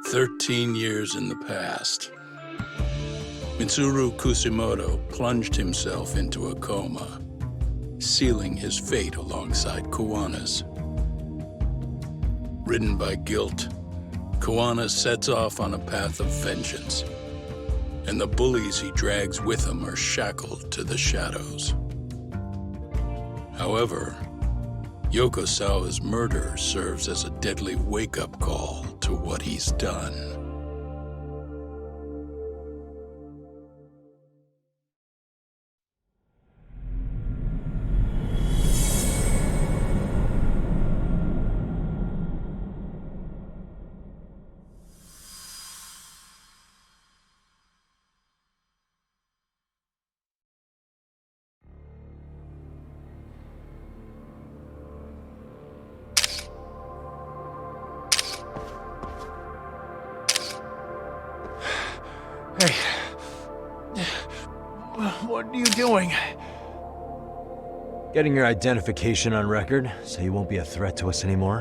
13 years in the past. Mitsuru Kusumoto plunged himself into a coma, sealing his fate alongside Kuwana's. Ridden by guilt, Kuwana sets off on a path of vengeance, and the bullies he drags with him are shackled to the shadows. However, Yokosawa's murder serves as a deadly wake-up call to what he's done. Hey. What are you doing? Getting your identification on record, so you won't be a threat to us anymore?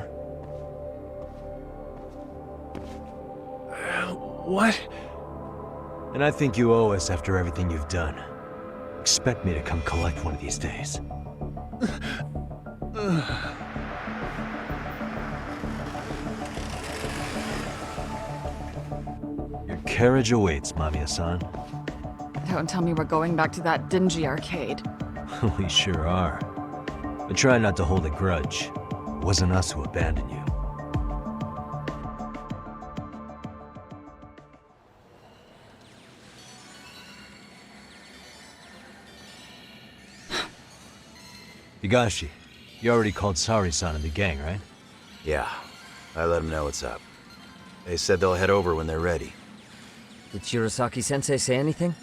What? And I think you owe us after everything you've done. Expect me to come collect one of these days. Your carriage awaits, Mamiya-san. Don't tell me we're going back to that dingy arcade. We sure are. But try not to hold a grudge. It wasn't us who abandoned you. Higashi, you already called Sari-san and the gang, right? Yeah, I let them know what's up. They said they'll head over when they're ready. Did Shirosaki-sensei say anything?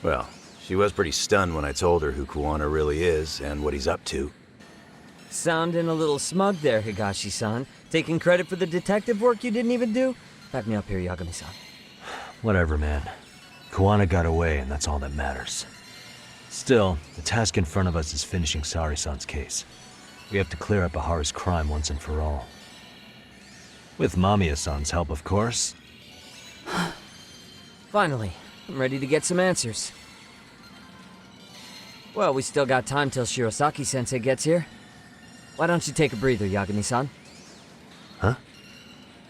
Well, she was pretty stunned when I told her who Kuwana really is and what he's up to. Sounding a little smug there, Higashi-san. Taking credit for the detective work you didn't even do? Back me up here, Yagami-san. Whatever, man. Kuwana got away, and that's all that matters. Still, the task in front of us is finishing Sari-san's case. We have to clear up Ahara's crime once and for all. With Mamiya-san's help, of course. Finally, I'm ready to get some answers. Well, we still got time till Shirosaki-sensei gets here. Why don't you take a breather, Yagami-san? Huh?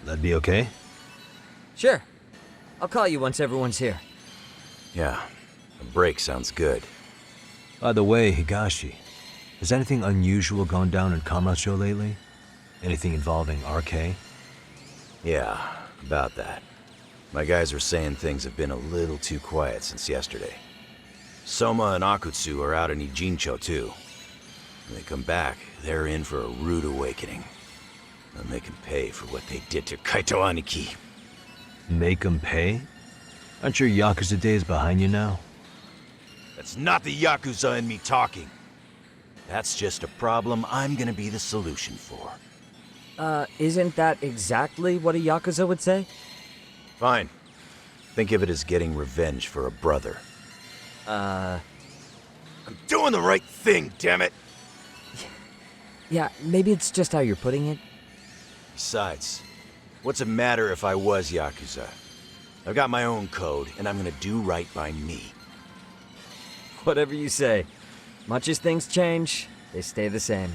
That'd be okay? Sure. I'll call you once everyone's here. Yeah, a break sounds good. By the way, Higashi, has anything unusual gone down in Kamacho lately? Anything involving RK? Yeah, about that. My guys are saying things have been a little too quiet since yesterday. Soma and Akutsu are out in Ijincho too. When they come back, they're in for a rude awakening. They'll make them pay for what they did to Kaito Aniki. Make 'em pay? Aren't your Yakuza days behind you now? That's not the Yakuza in me talking. That's just a problem I'm gonna be the solution for. Isn't that exactly what a Yakuza would say? Fine. Think of it as getting revenge for a brother. I'm doing the right thing, damn it! Yeah, maybe it's just how you're putting it. Besides, what's it matter if I was Yakuza? I've got my own code, and I'm gonna do right by me. Whatever you say. Much as things change, they stay the same.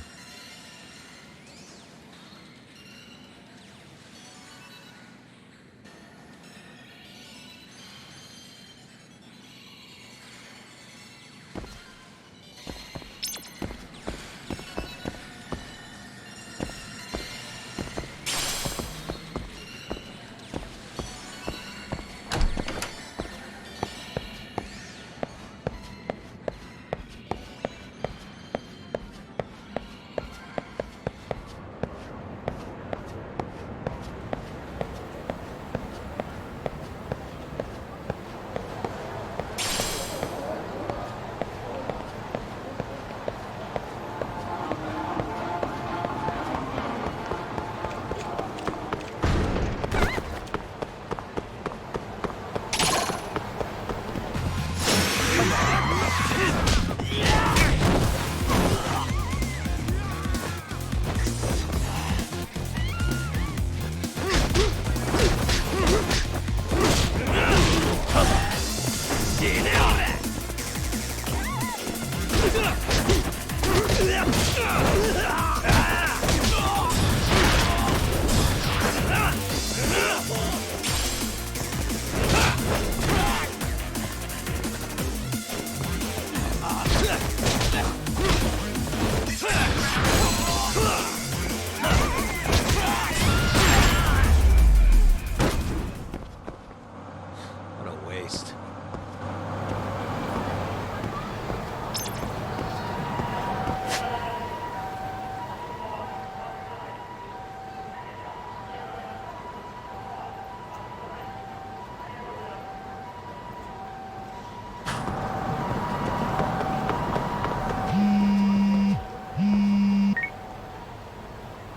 What a waste.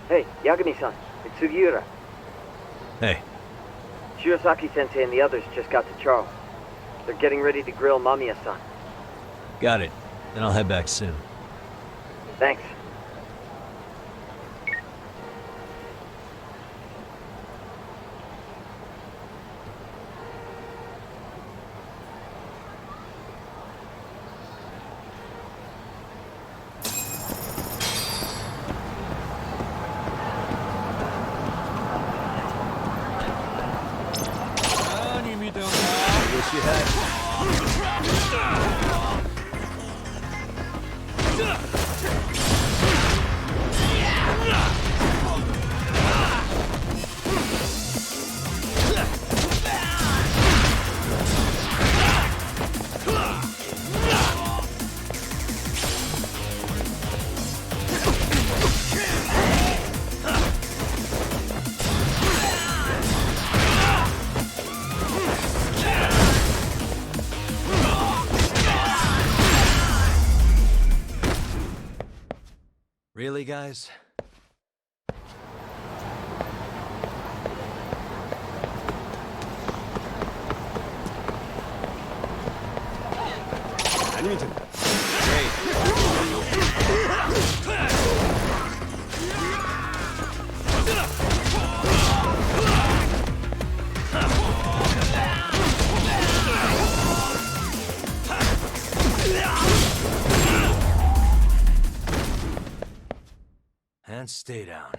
Hey, Yagami-san, it's Sugiura. Hey, Shirosaki-sensei and the others just got to Charles. They're getting ready to grill Mamiya-san. got it. Then I'll head back soon. Thanks. Wish you had. Really, guys? And stay down.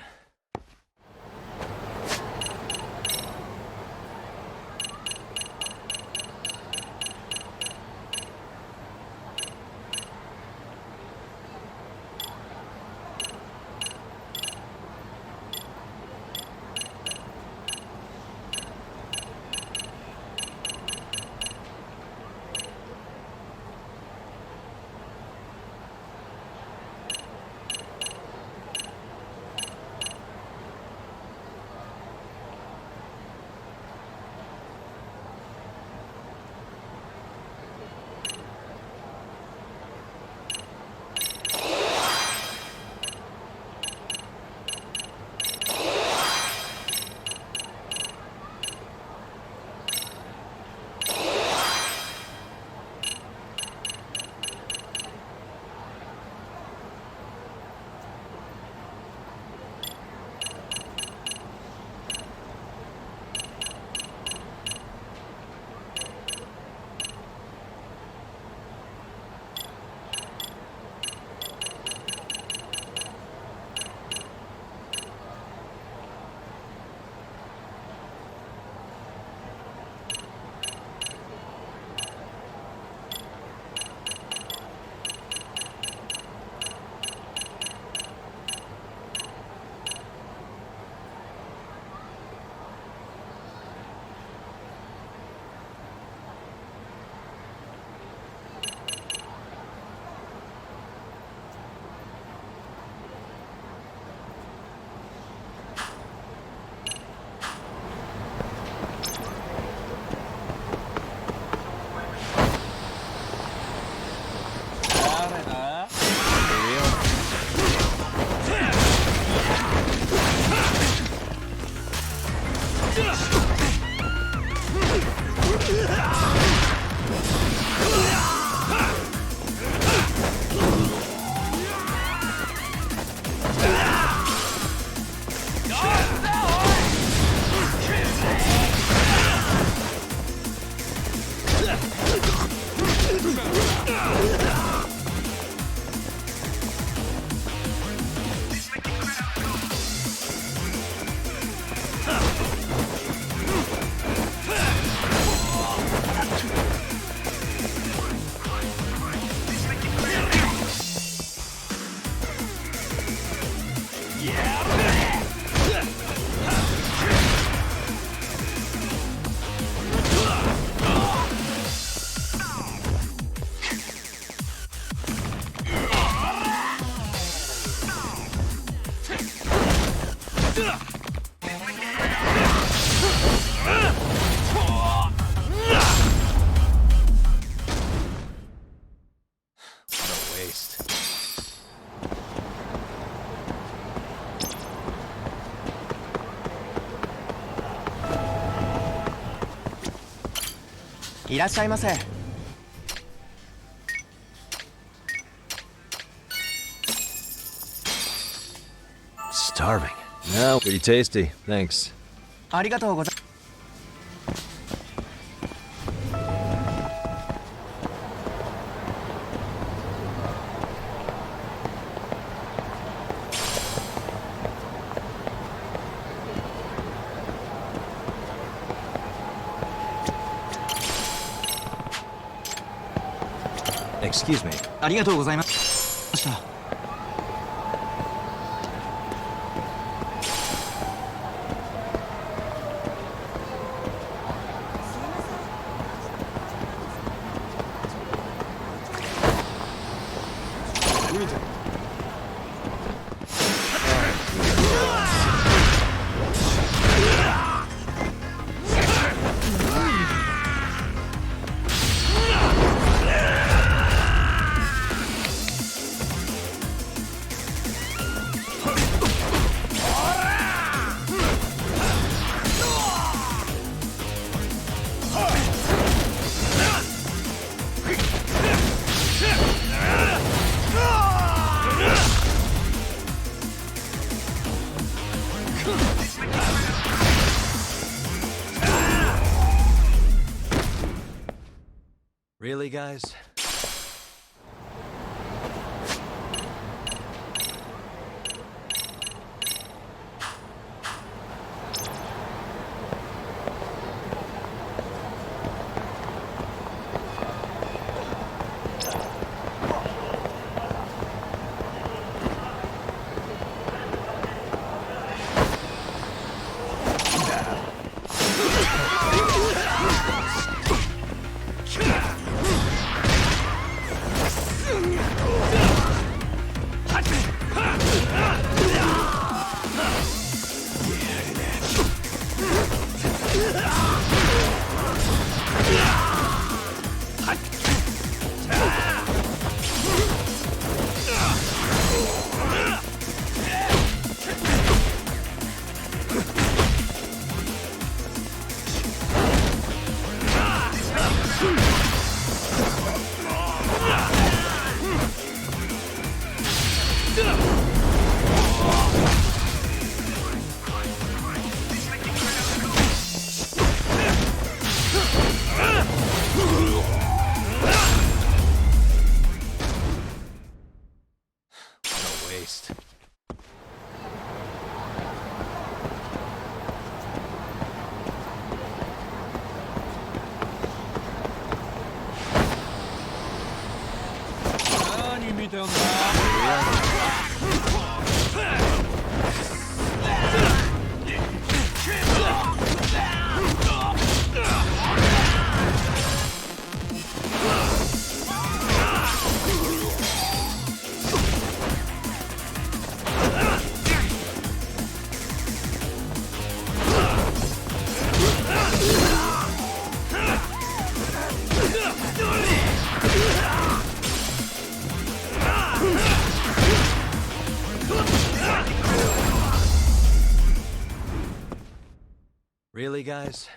waste. Starving. No, pretty tasty. Thanks. ありがとうござい Excuse me. ありがとうございました。 Really, guys? Waste. Really, guys?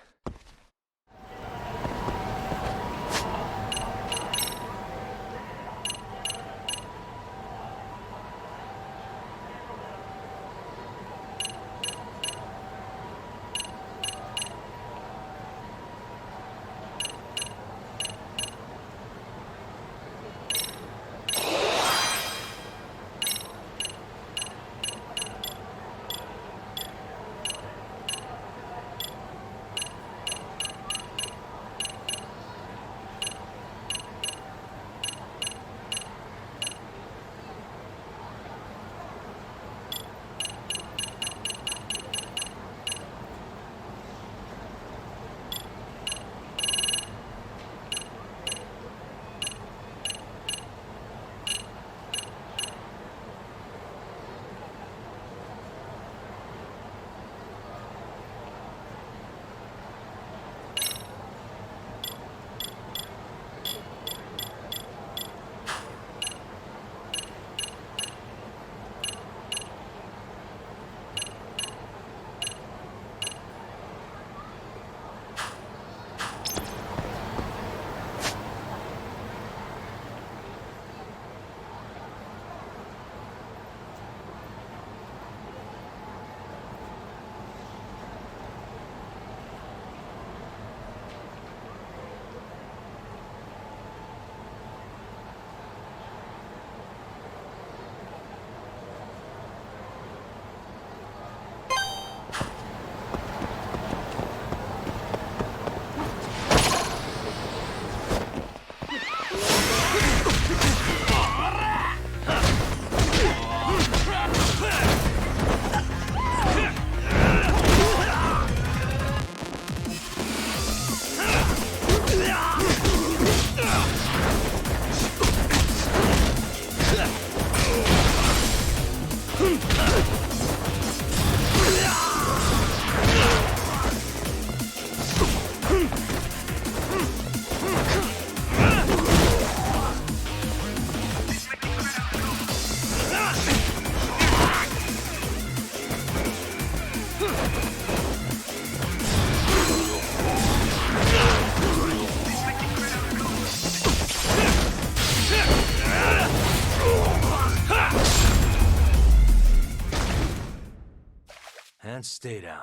and stay down.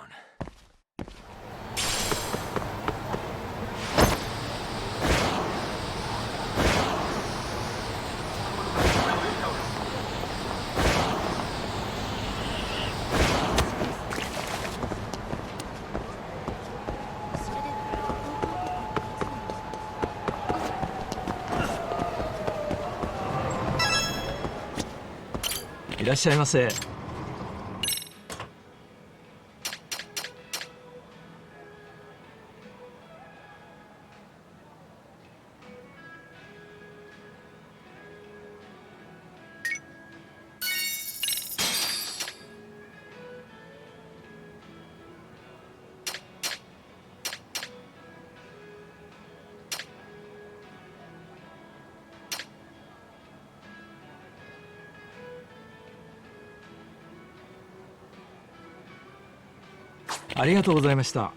いらっしゃいませ。ありがとうございました。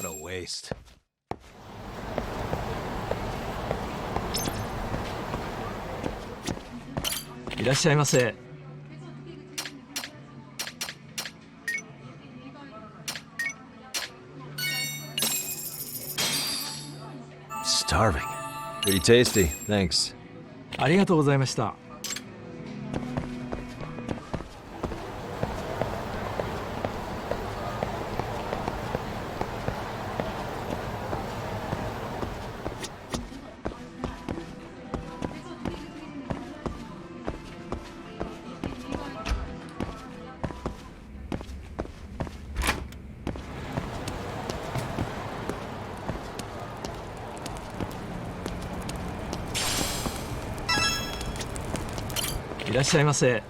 What a waste. いらっしゃいませ。Starving. Pretty tasty, thanks. ありがとうございました。いらっしゃいませ。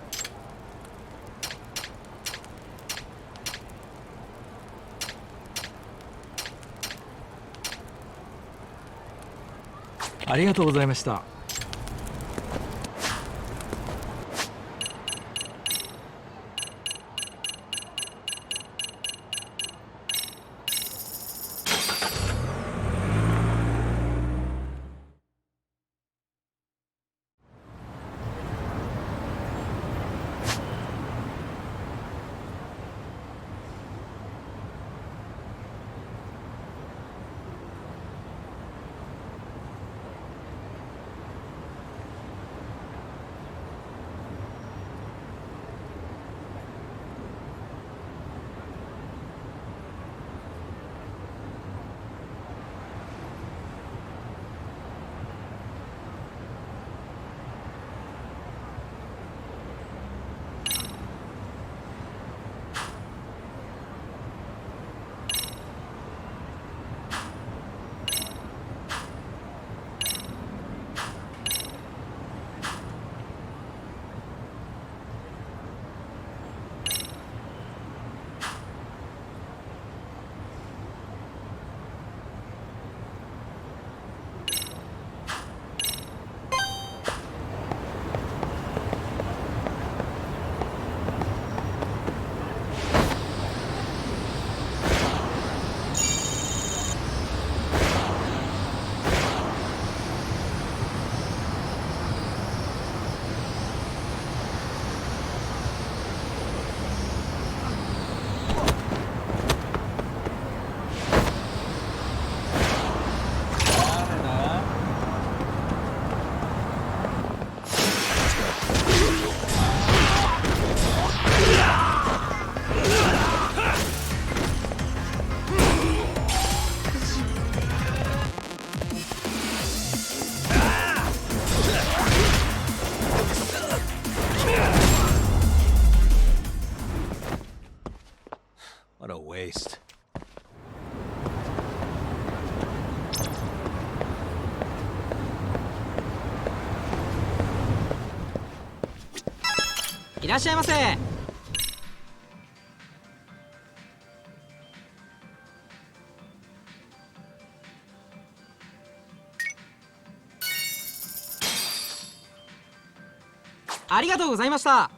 ありがとうございました。らっしゃいませ。ありがとうございました。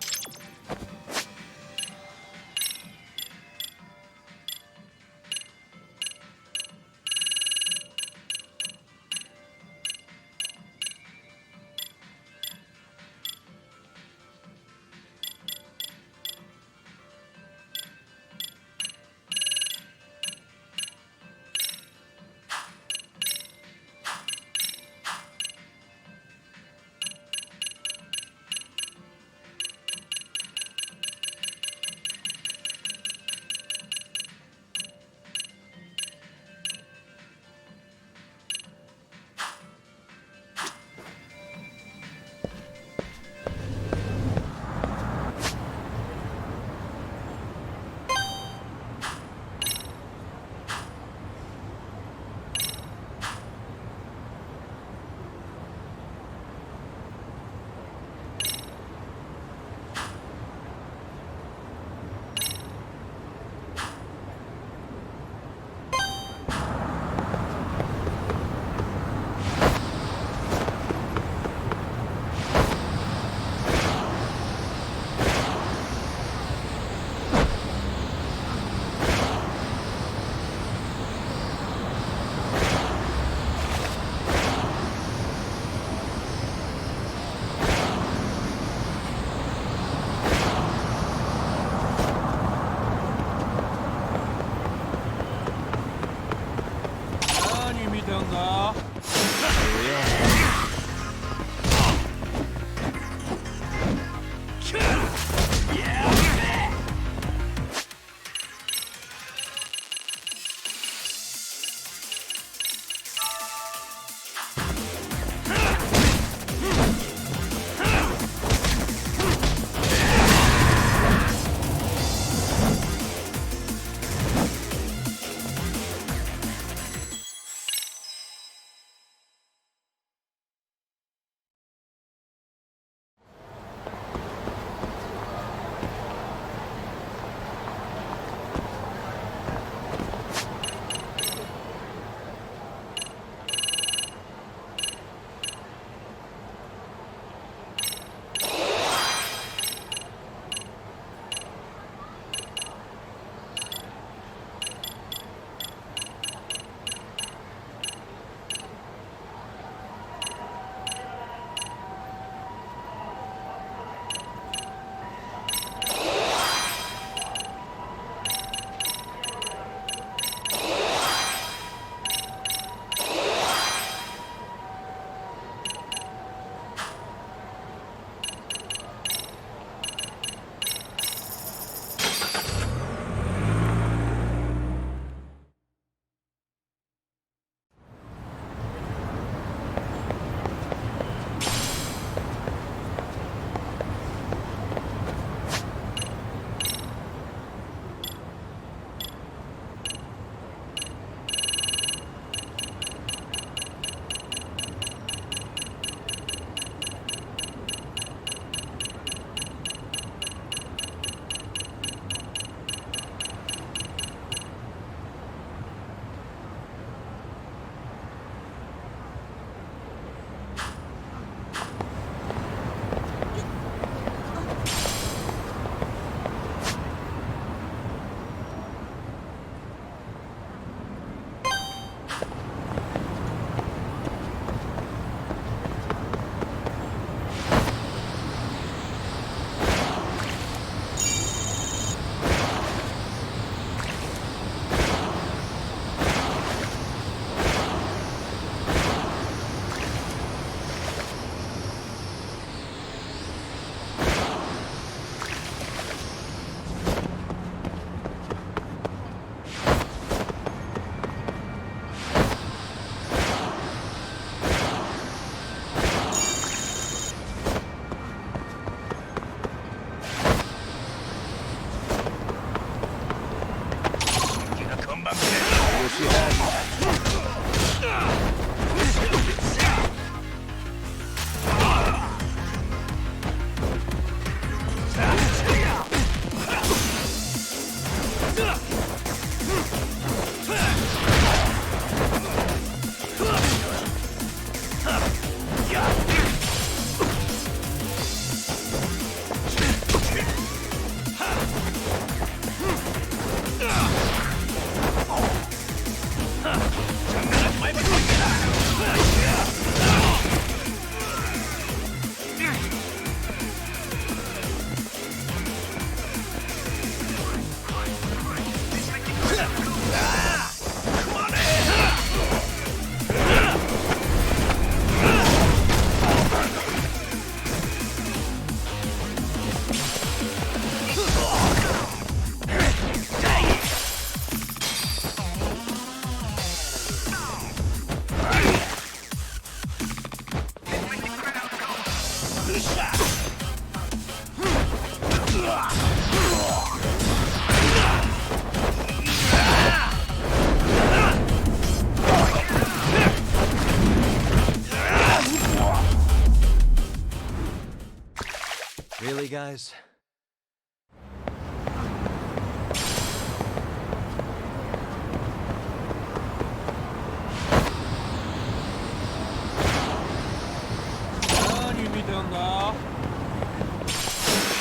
guys?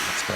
Let's go.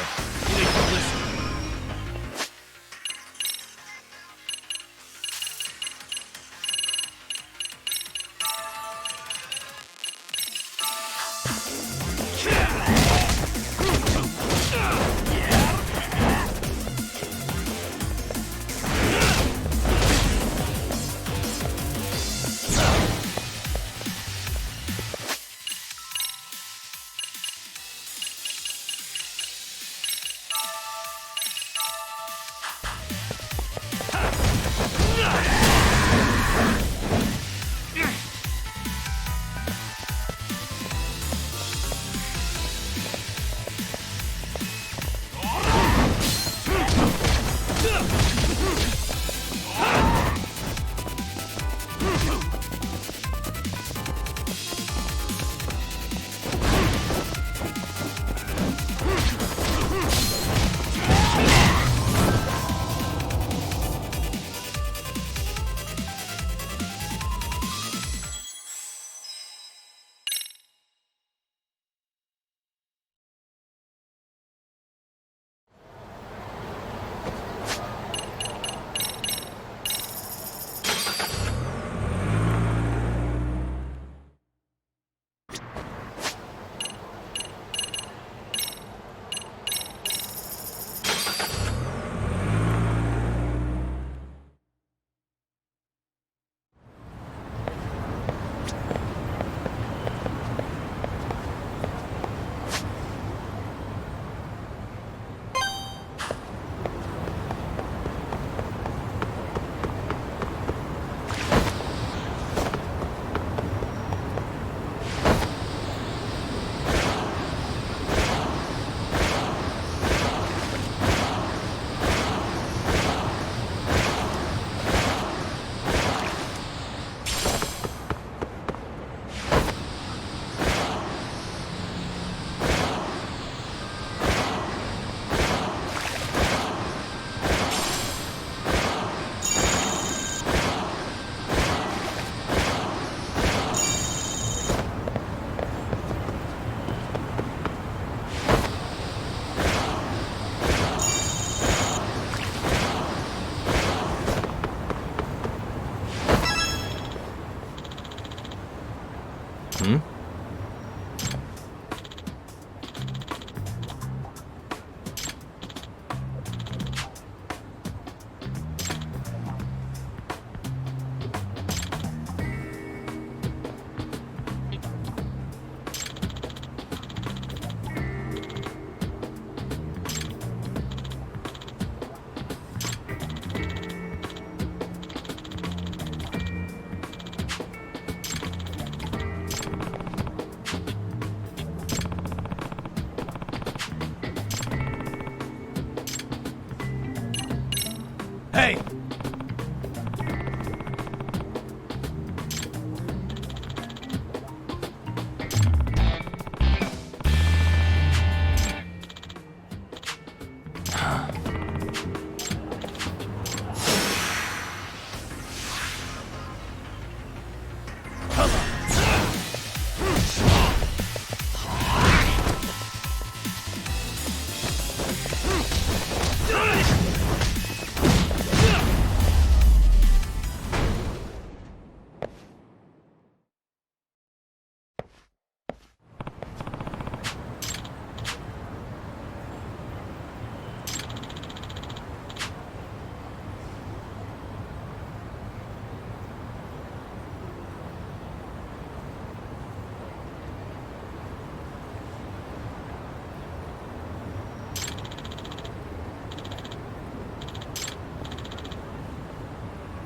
Hey!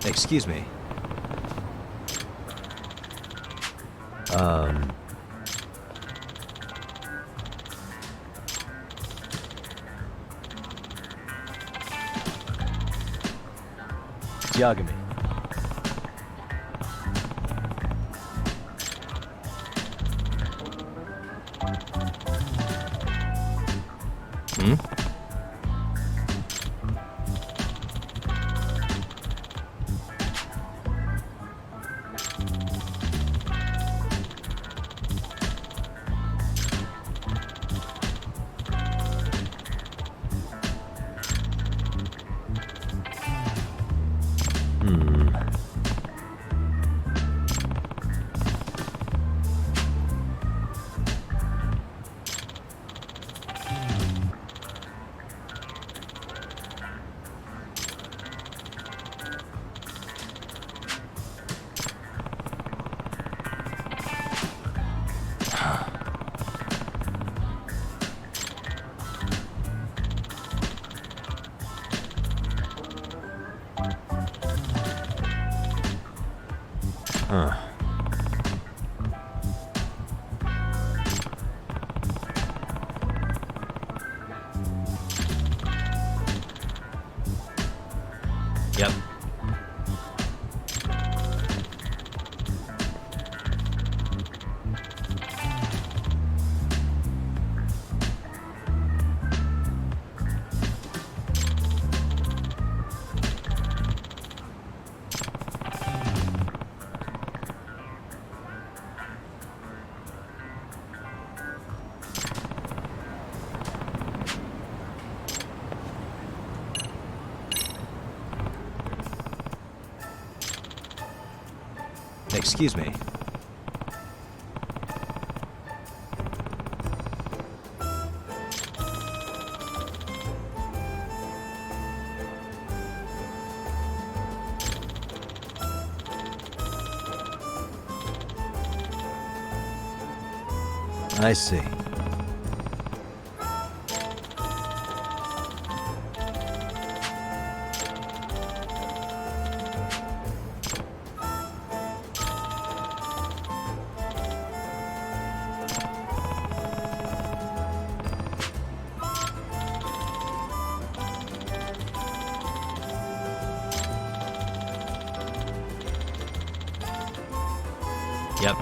Excuse me. Yagami. Hmm? Huh. Yep. Excuse me. I see. Yep.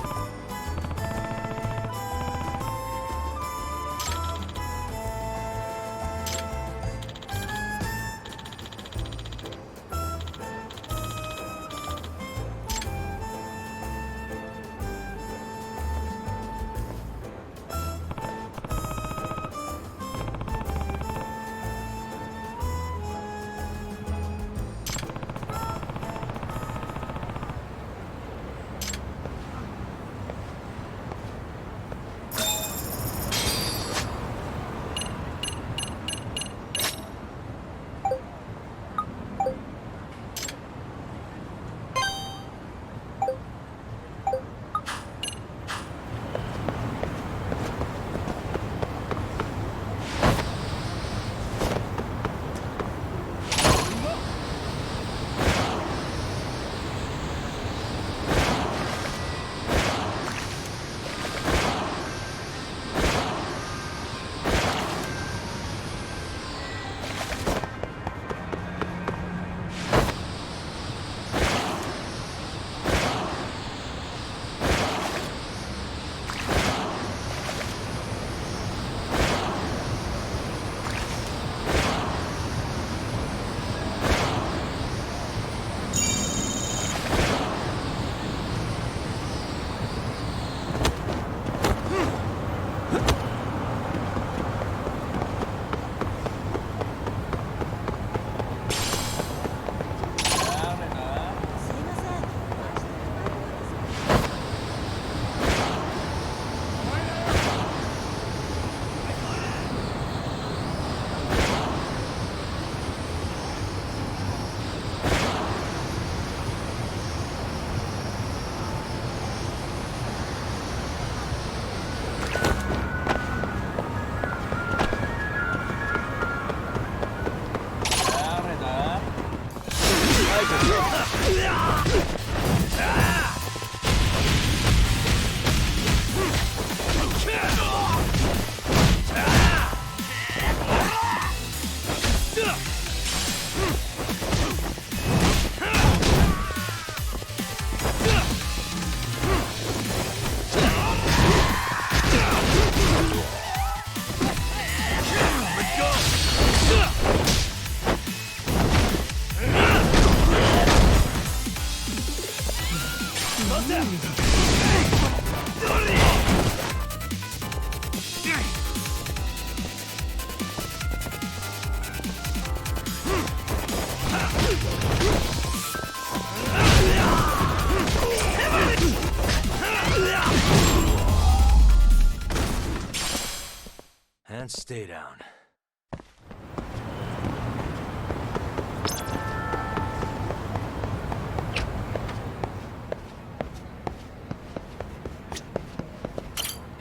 And stay down.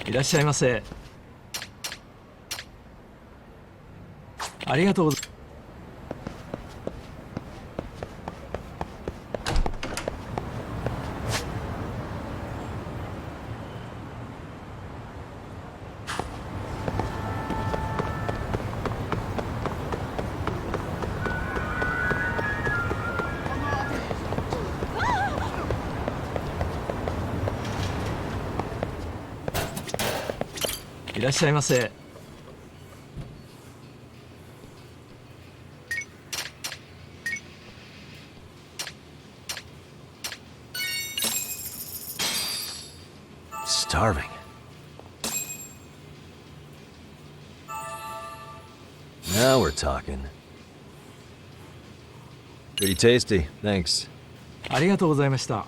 いらっしゃいませ。ありがとうございます。いらっしゃいませ。Starving. Now we're talking. Pretty tasty, thanks. ありがとうございました。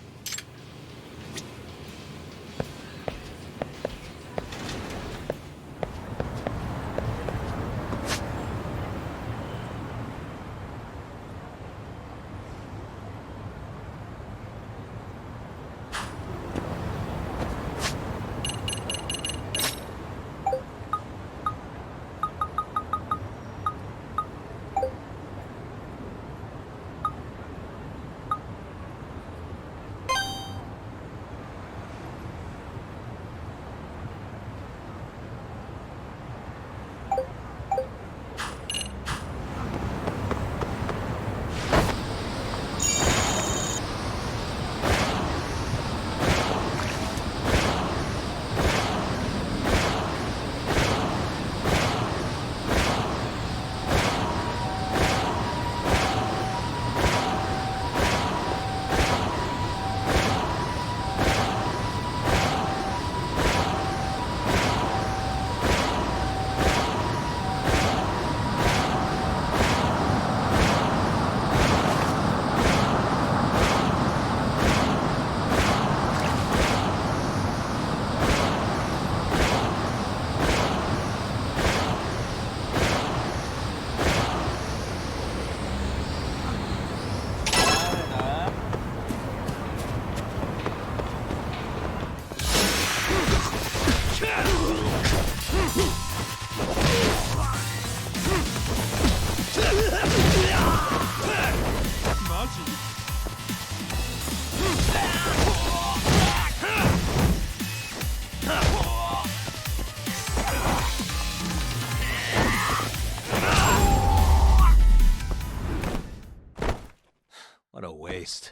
What a waste.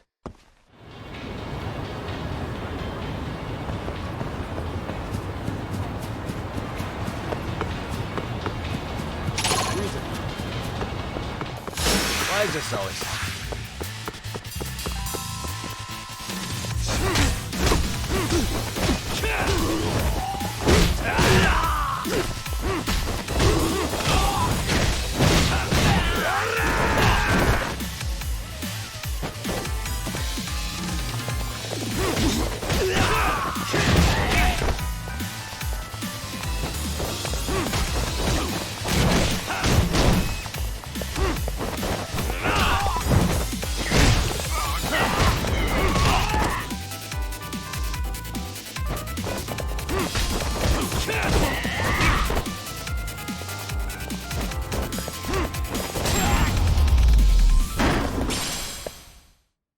Why is this always...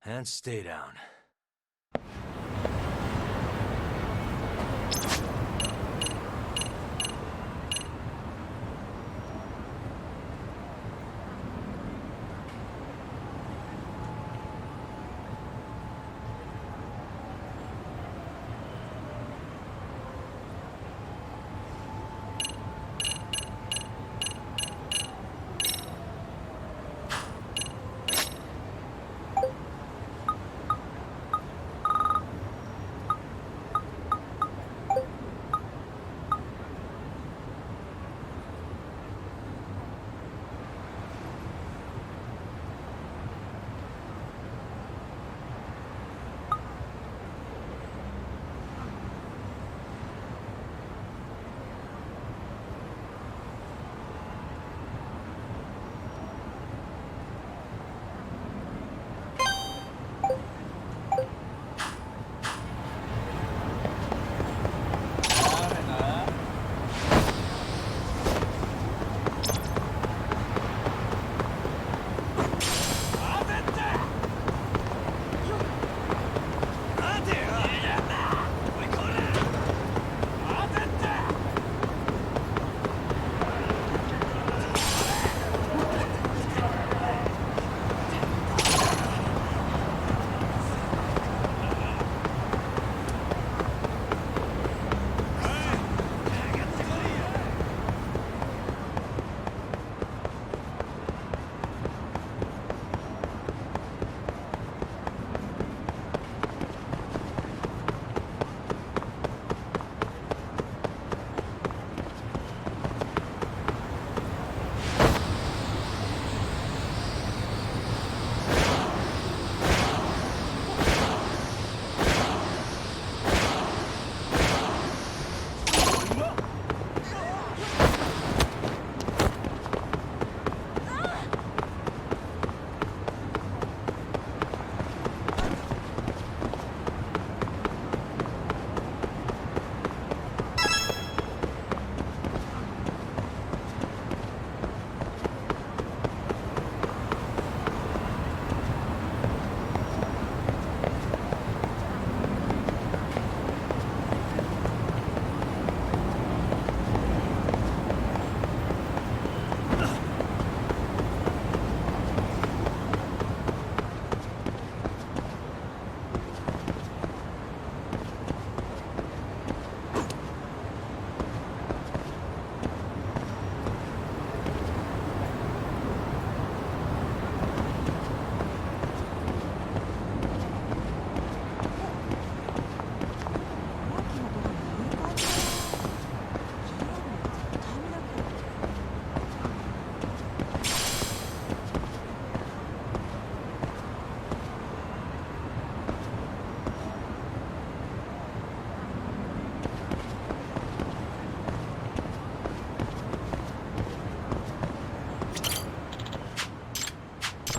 And stay down.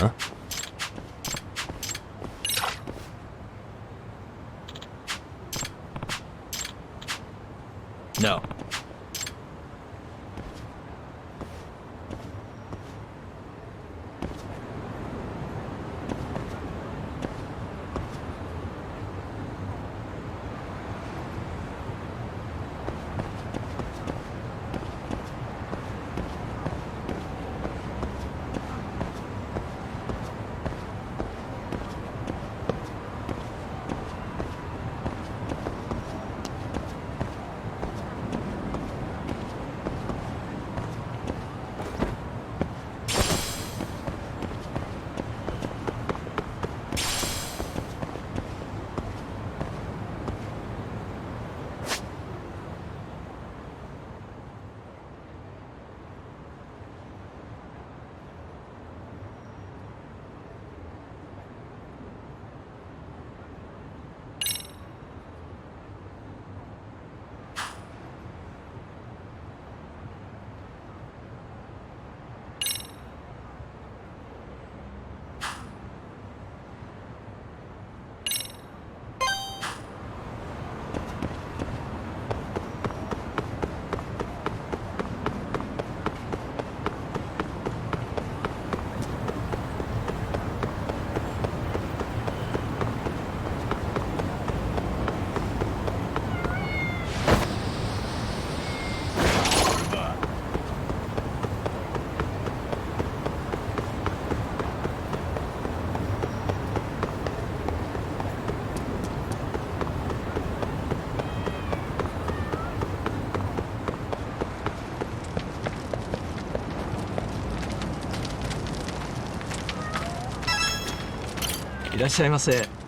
Huh? No.いらっしゃいませ。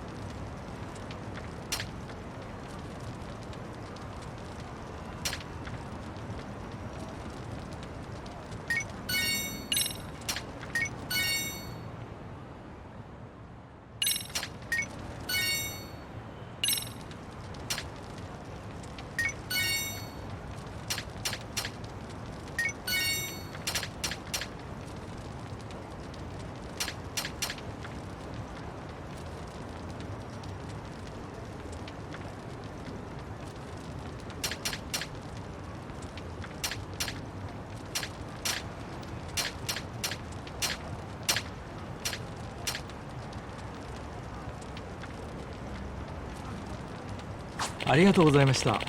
ありがとうございました。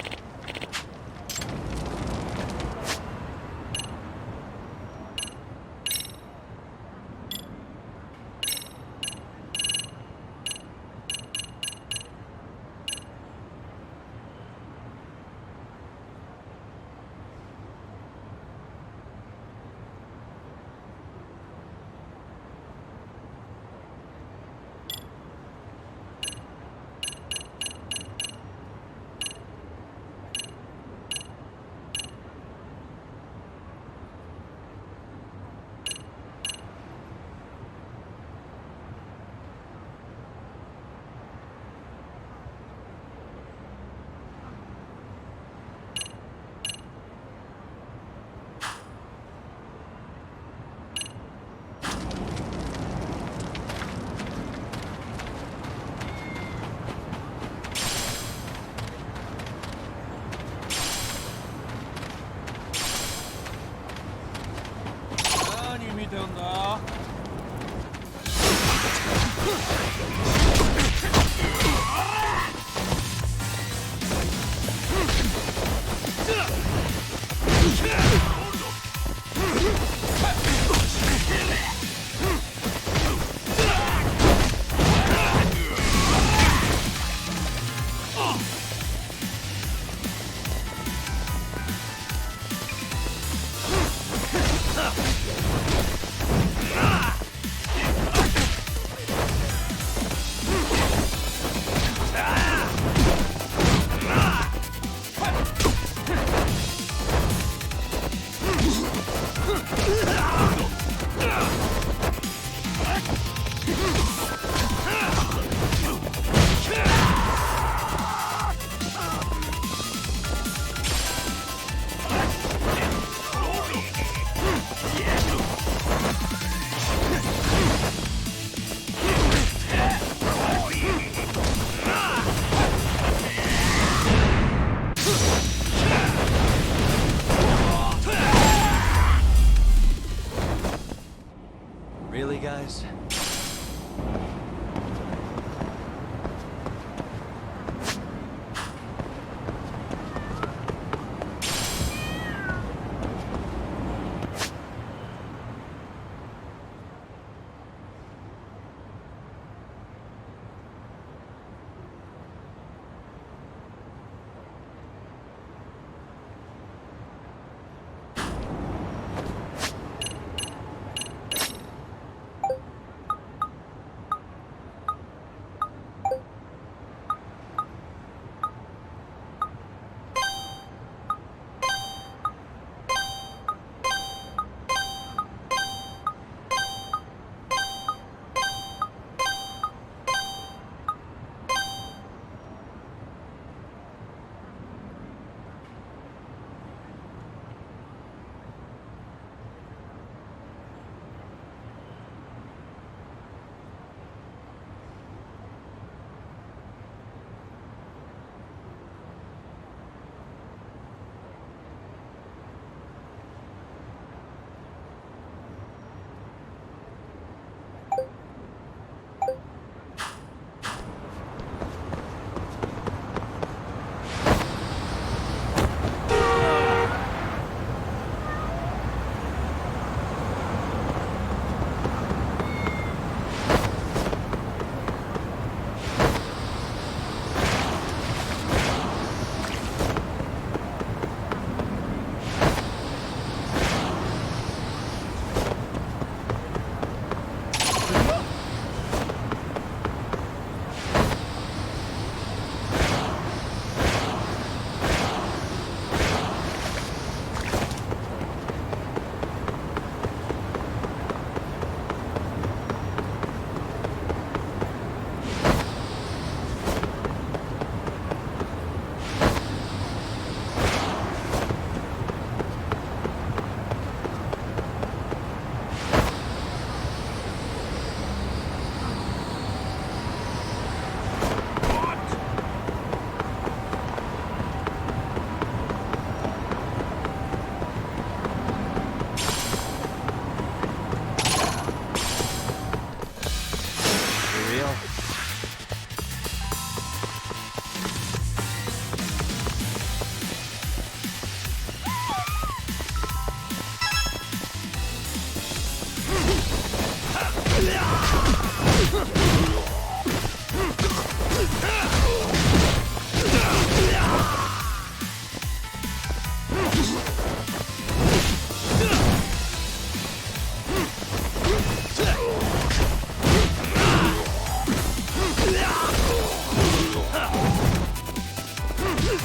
Let's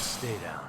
stay down.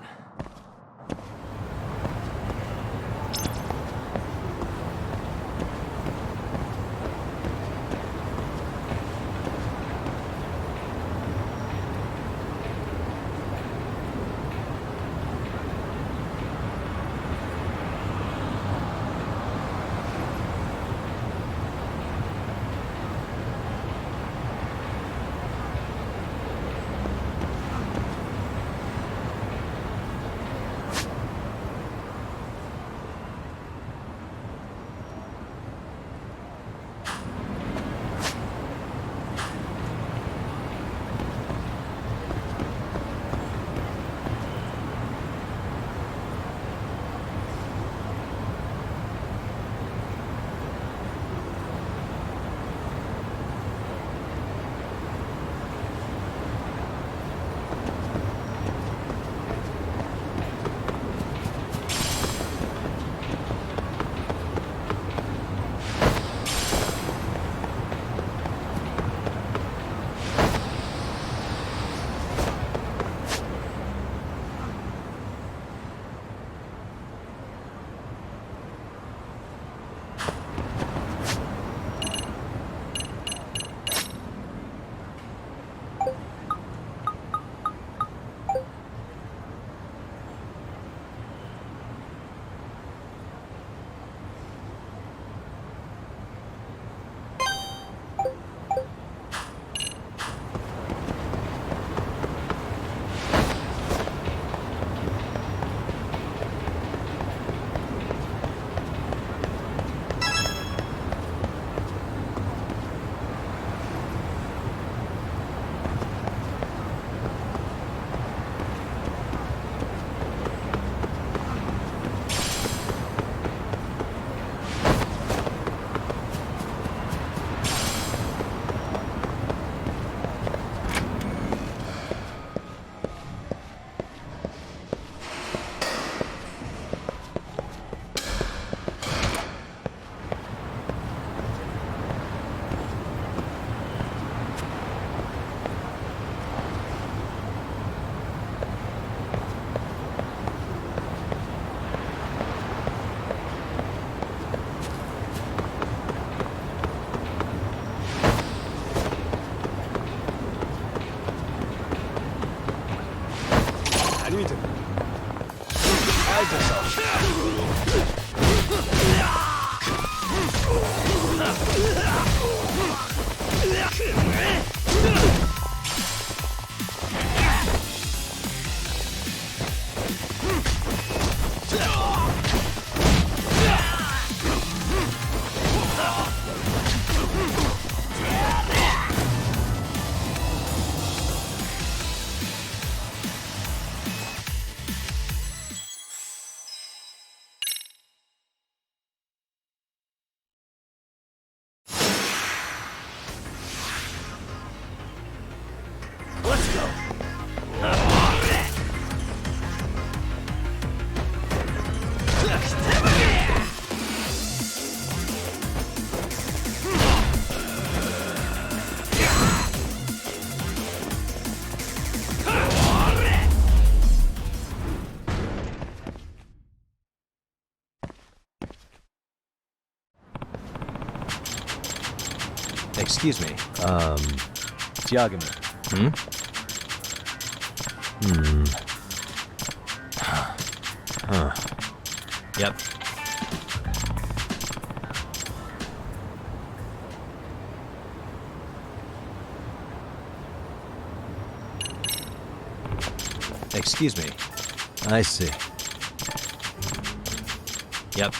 Excuse me. Yagami. Yep. Excuse me. I see. Yep.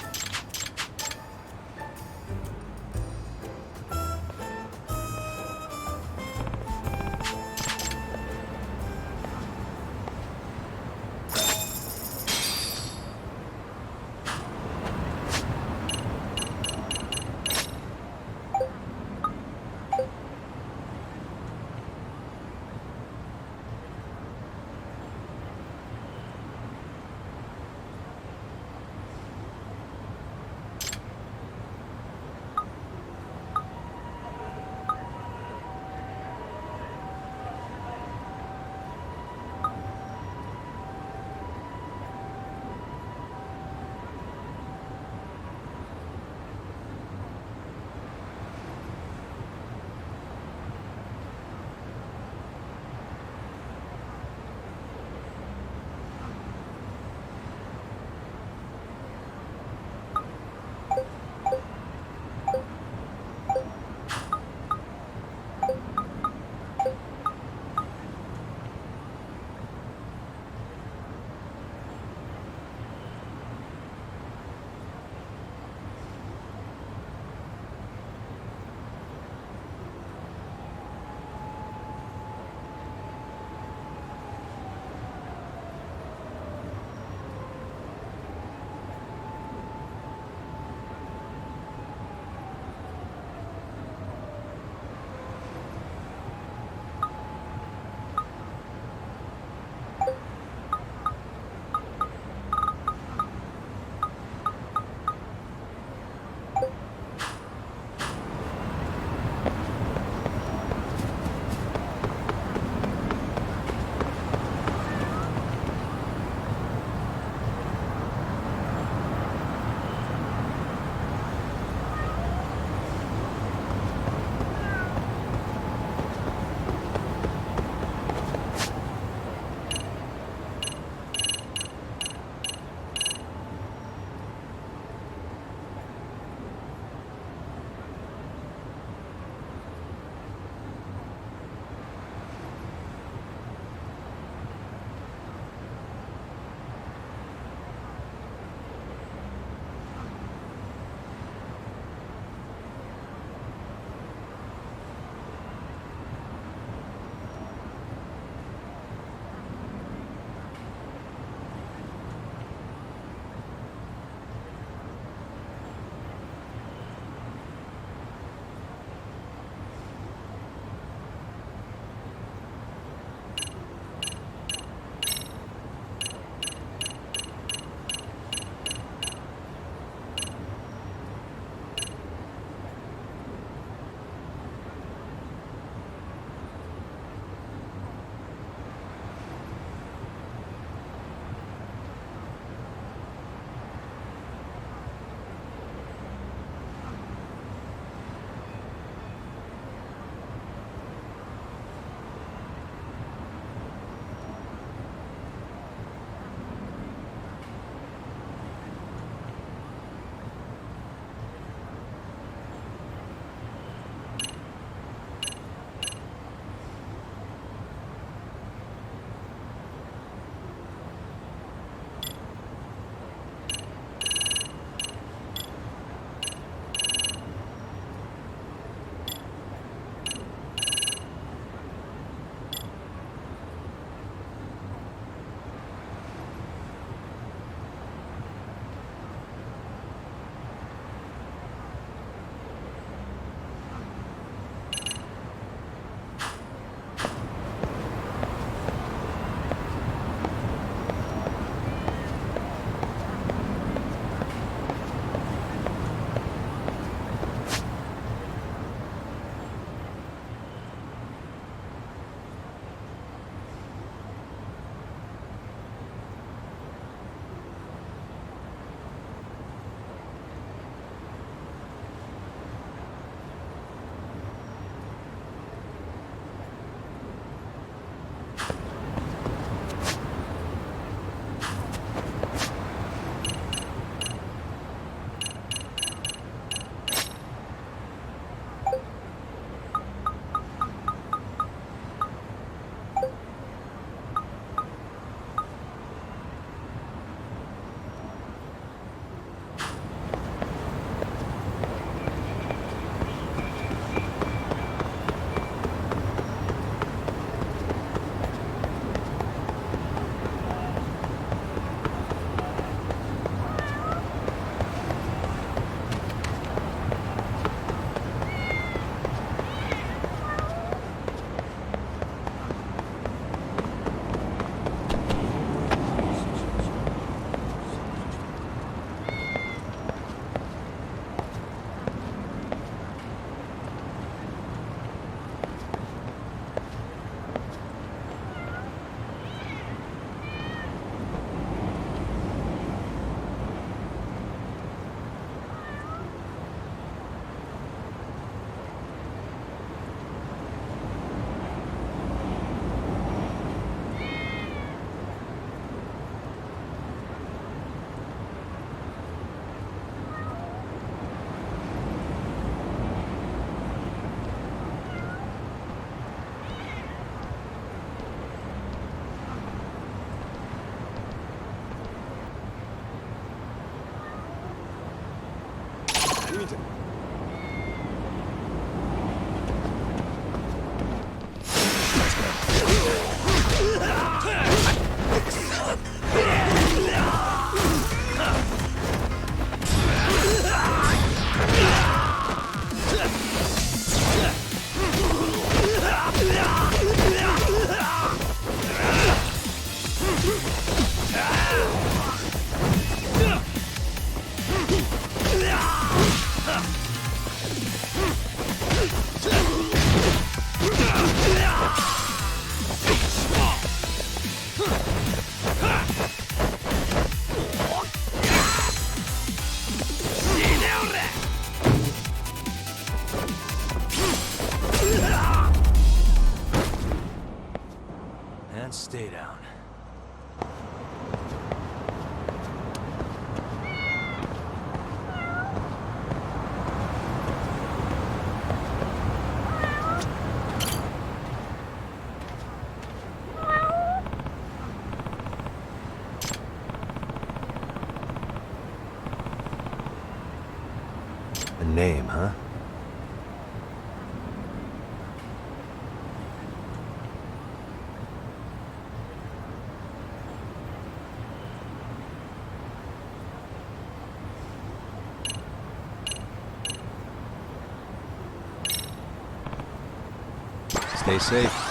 And stay down. A name, huh? Stay safe.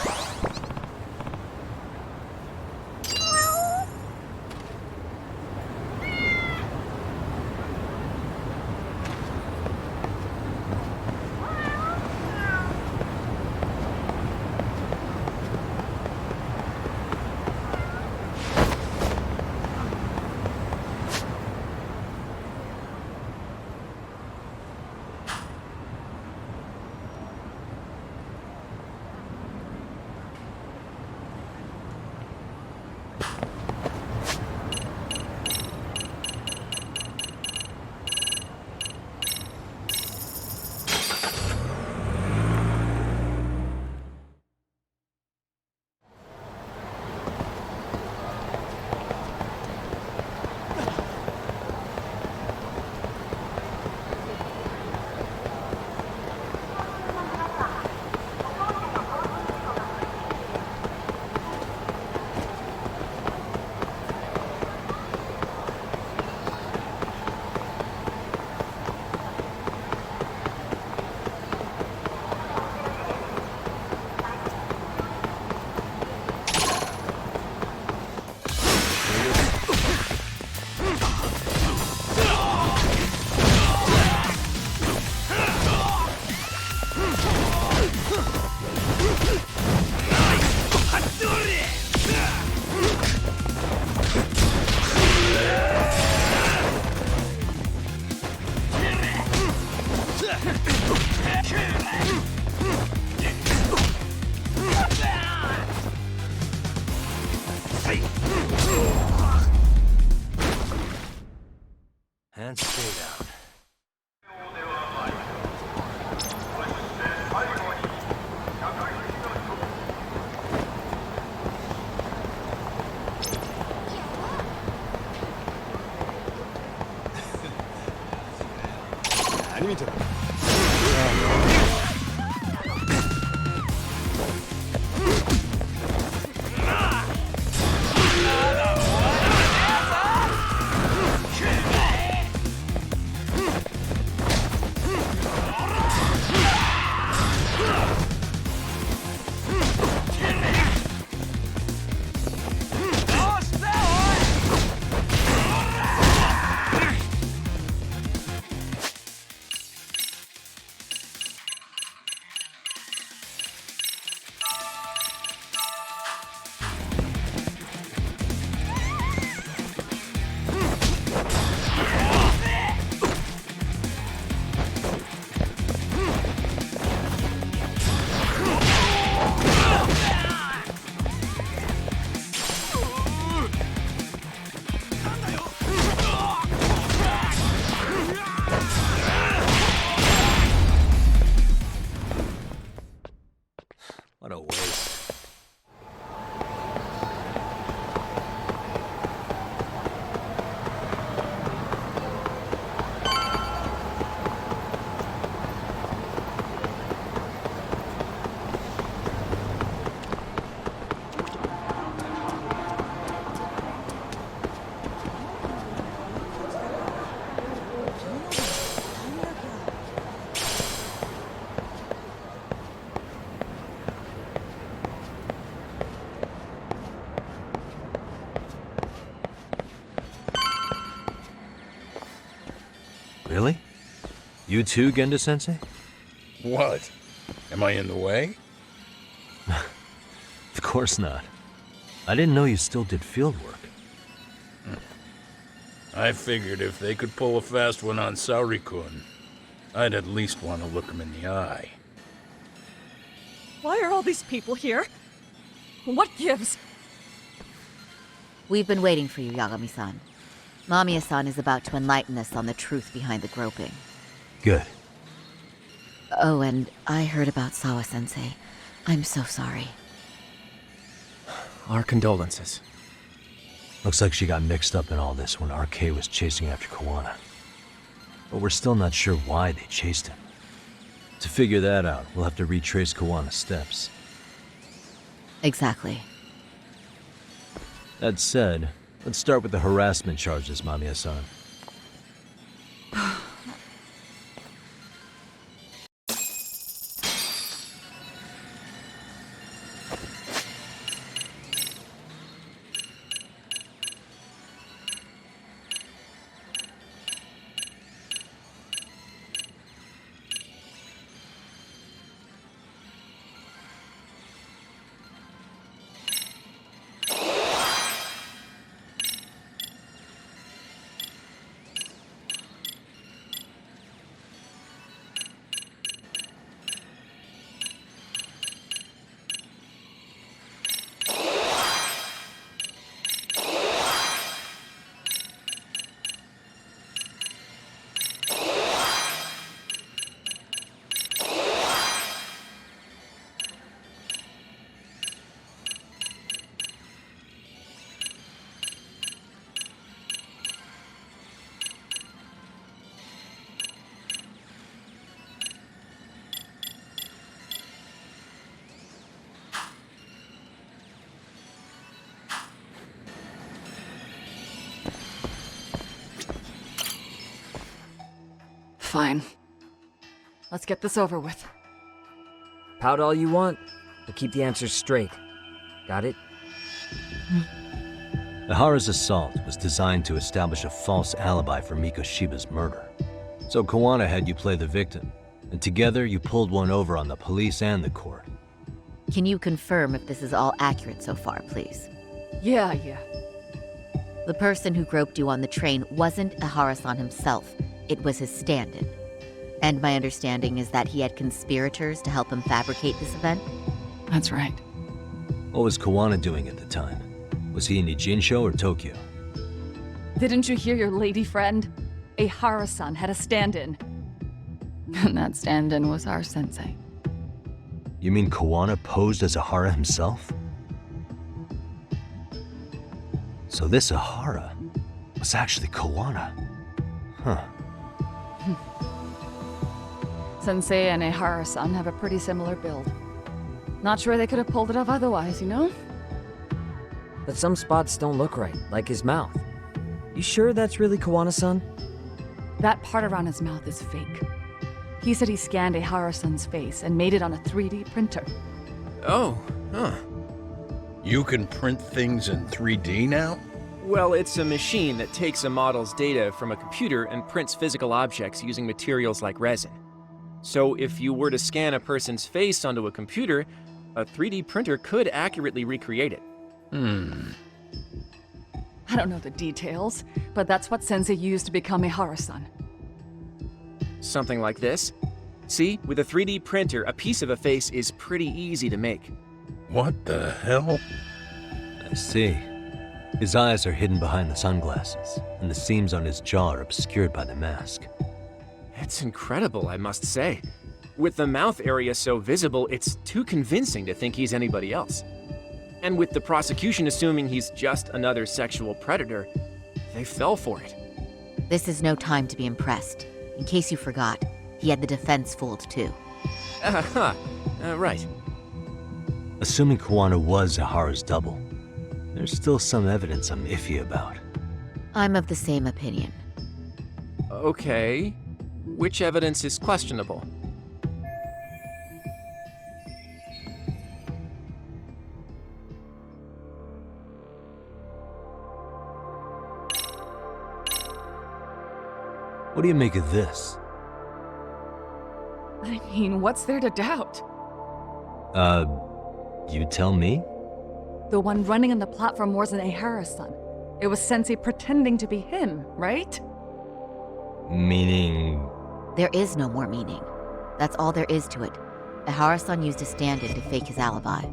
And stay down. Really? You too, Genda-sensei? What? Am I in the way? Of course not. I didn't know you still did field work. I figured if they could pull a fast one on Saori-kun, I'd at least want to look him in the eye. Why are all these people here? What gives? We've been waiting for you, Yagami-san. Mamiya-san is about to enlighten us on the truth behind the groping. Good. Oh, and I heard about Sawa-sensei. I'm so sorry. Our condolences. Looks like she got mixed up in all this when RK was chasing after Kawana. But we're still not sure why they chased him. To figure that out, we'll have to retrace Kawana's steps. Exactly. That said, let's start with the harassment charges, Mamiya-san. Fine. Let's get this over with. Pout all you want, but keep the answers straight. Got it? Ihara's assault was designed to establish a false alibi for Mikoshiba's murder. So Kawana had you play the victim, and together you pulled one over on the police and the court. Can you confirm if this is all accurate so far, please? Yeah. The person who groped you on the train wasn't Ihara-san himself. It was his stand-in. And my understanding is that he had conspirators to help him fabricate this event? That's right. What was Kawana doing at the time? Was he in Ijincho or Tokyo? Didn't you hear your lady friend? Ihara-san had a stand-in. And that stand-in was our sensei. You mean Kawana posed as Ihara himself? So this Ihara was actually Kawana. Huh. Sensei and Ihara-san have a pretty similar build. Not sure they could have pulled it off otherwise, you know? But some spots don't look right, like his mouth. You sure that's really Kawana-san? That part around his mouth is fake. He said he scanned Ihara-san's face and made it on a 3D printer. Oh, huh. You can print things in 3D now? Well, it's a machine that takes a model's data from a computer and prints physical objects using materials like resin. So if you were to scan a person's face onto a computer, a 3D printer could accurately recreate it. I don't know the details, but that's what Sensei used to become Ihara-san. Something like this. See, with a 3D printer, a piece of a face is pretty easy to make. What the hell? I see. His eyes are hidden behind the sunglasses, and the seams on his jaw are obscured by the mask. It's incredible, I must say. With the mouth area so visible, it's too convincing to think he's anybody else. And with the prosecution assuming he's just another sexual predator, they fell for it. This is no time to be impressed. In case you forgot, he had the defense fooled too. Right. Assuming Kawana was Ihara's double, there's still some evidence I'm iffy about. I'm of the same opinion. Okay. Which evidence is questionable? What do you make of this? I mean, what's there to doubt? You tell me? The one running on the platform wasn't Ehara-san. It was Sensei pretending to be him, right? Meaning... There is no more meaning. That's all there is to it. Ehara-san used a stand-in to fake his alibi.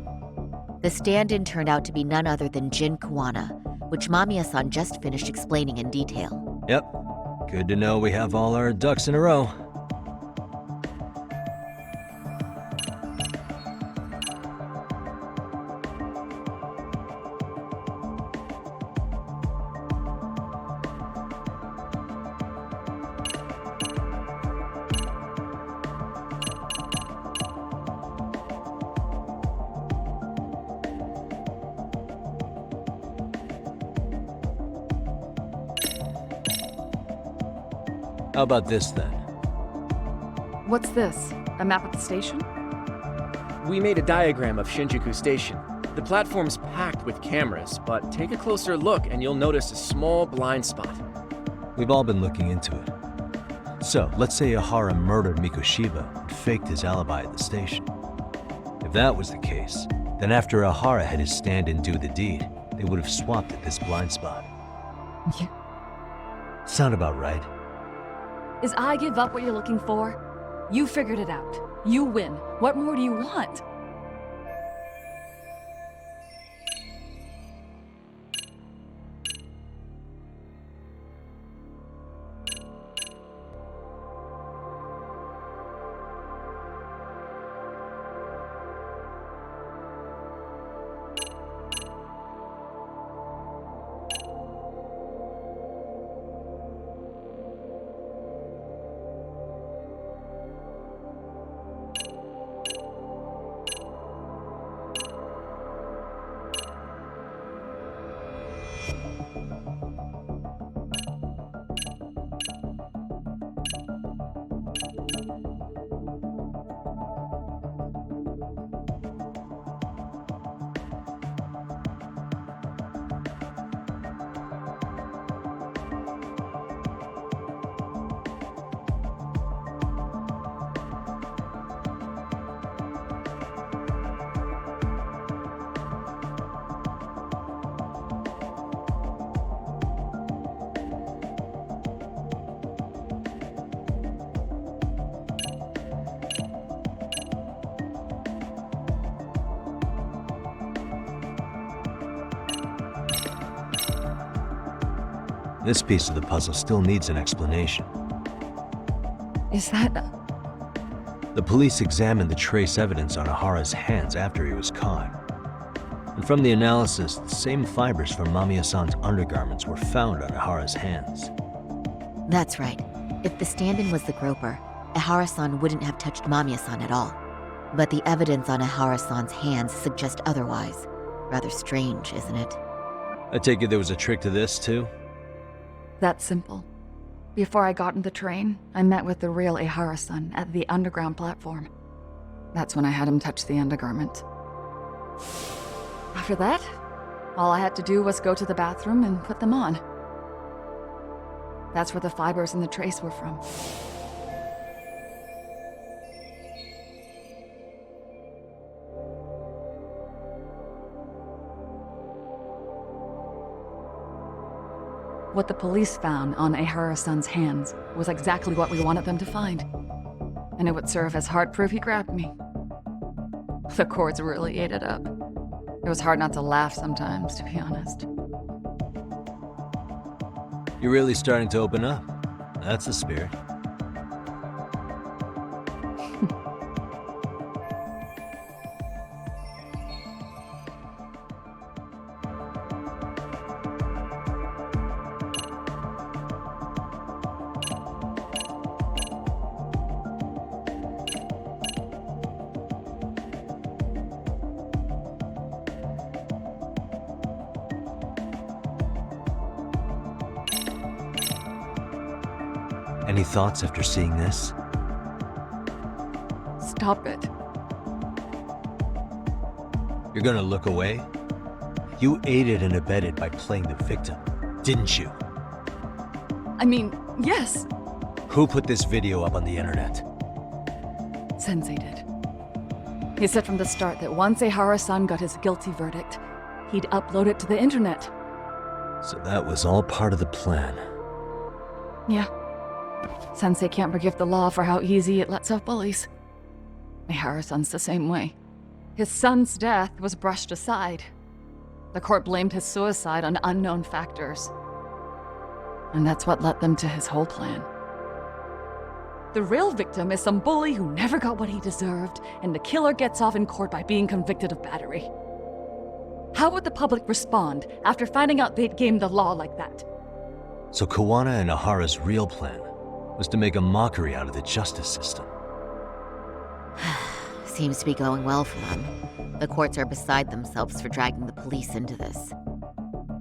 The stand-in turned out to be none other than Jin Kuwana, which Mamiya-san just finished explaining in detail. Yep. Good to know we have all our ducks in a row. How about this then? What's this? A map of the station? We made a diagram of Shinjuku Station. The platform's packed with cameras, but take a closer look and you'll notice a small blind spot. We've all been looking into it. So, let's say Ehara murdered Mikoshiba and faked his alibi at the station. If that was the case, then after Ehara had his stand-in do the deed, they would have swapped at this blind spot. Yeah. Sound about right? Is I give up what you're looking for? You figured it out. You win. What more do you want? This piece of the puzzle still needs an explanation. Is that... The police examined the trace evidence on Ehara's hands after he was caught. And from the analysis, the same fibers from Mamiya-san's undergarments were found on Ehara's hands. That's right. If the stand-in was the groper, Ehara-san wouldn't have touched Mamiya-san at all. But the evidence on Ehara-san's hands suggests otherwise. Rather strange, isn't it? I take it there was a trick to this, too? That's simple. Before I got in the train, I met with the real Ehara-san at the underground platform. That's when I had him touch the undergarment. After that, all I had to do was go to the bathroom and put them on. That's where the fibers in the trace were from. What the police found on Ehara-san's hands was exactly what we wanted them to find. And it would serve as hard proof he grabbed me. The cords really ate it up. It was hard not to laugh sometimes, to be honest. You're really starting to open up. That's the spirit. Any thoughts after seeing this? Stop it. You're gonna look away? You aided and abetted by playing the victim, didn't you? I mean, yes. Who put this video up on the internet? Sensei did. He said from the start that once Ehara-san got his guilty verdict, he'd upload it to the internet. So that was all part of the plan. Yeah. Sensei can't forgive the law for how easy it lets off bullies. Ehara-san's the same way. His son's death was brushed aside. The court blamed his suicide on unknown factors. And that's what led them to his whole plan. The real victim is some bully who never got what he deserved, and the killer gets off in court by being convicted of battery. How would the public respond after finding out they'd gamed the law like that? So Kuwana and Ahara's real plan was to make a mockery out of the justice system. Seems to be going well for them. The courts are beside themselves for dragging the police into this.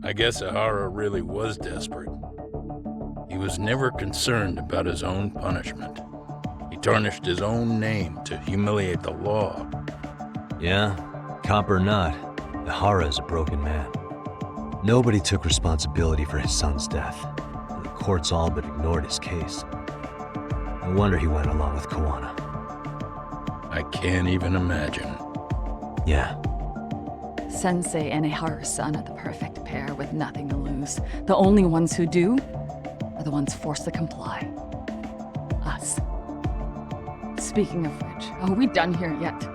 I guess Ahara really was desperate. He was never concerned about his own punishment. He tarnished his own name to humiliate the law. Yeah, cop or not, Ahara is a broken man. Nobody took responsibility for his son's death, and the courts all but ignored his case. No wonder he went along with Kuwana. I can't even imagine. Yeah. Sensei and Ehara-san are the perfect pair with nothing to lose. The only ones who do are the ones forced to comply. Us. Speaking of which, are we done here yet?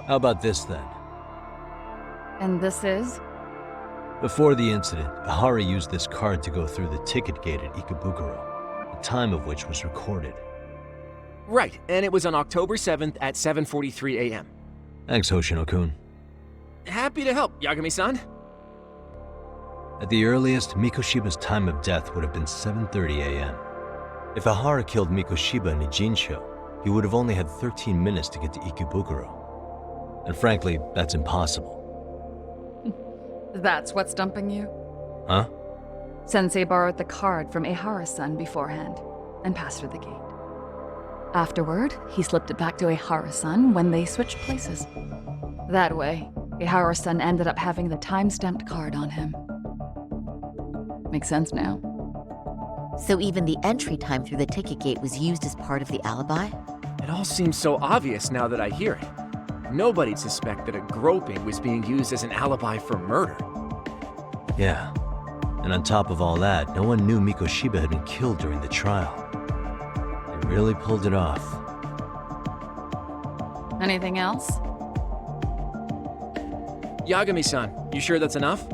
How about this then? And this is? Before the incident, Ahara used this card to go through the ticket gate at Ikebukuro, the time of which was recorded. Right, and it was on October 7th at 7:43 a.m. Thanks, Hoshino-kun. Happy to help, Yagami-san. At the earliest, Mikoshiba's time of death would have been 7:30 a.m. If Ahara killed Mikoshiba in Ijincho, he would have only had 13 minutes to get to Ikebukuro. And frankly, that's impossible. That's what's stumping you? Huh? Sensei borrowed the card from Ehara-san beforehand and passed her the gate. Afterward, he slipped it back to Ehara-san when they switched places. That way, Ehara-san ended up having the time-stamped card on him. Makes sense now. So even the entry time through the ticket gate was used as part of the alibi? It all seems so obvious now that I hear it. Nobody'd suspect that a groping was being used as an alibi for murder. Yeah. And on top of all that, no one knew Mikoshiba had been killed during the trial. They really pulled it off. Anything else? Yagami-san, you sure that's enough?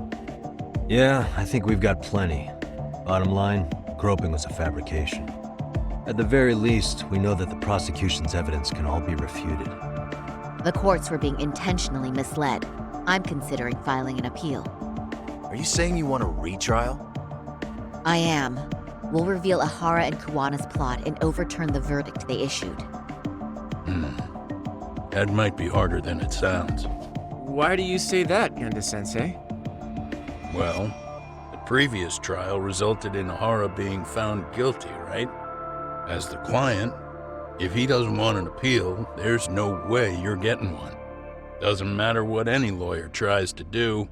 Yeah, I think we've got plenty. Bottom line, groping was a fabrication. At the very least, we know that the prosecution's evidence can all be refuted. The courts were being intentionally misled. I'm considering filing an appeal. Are you saying you want a retrial? I am. We'll reveal Ahara and Kuwana's plot and overturn the verdict they issued. That might be harder than it sounds. Why do you say that, Genda-sensei? Well, the previous trial resulted in Ahara being found guilty, right? As the client, if he doesn't want an appeal, there's no way you're getting one. Doesn't matter what any lawyer tries to do.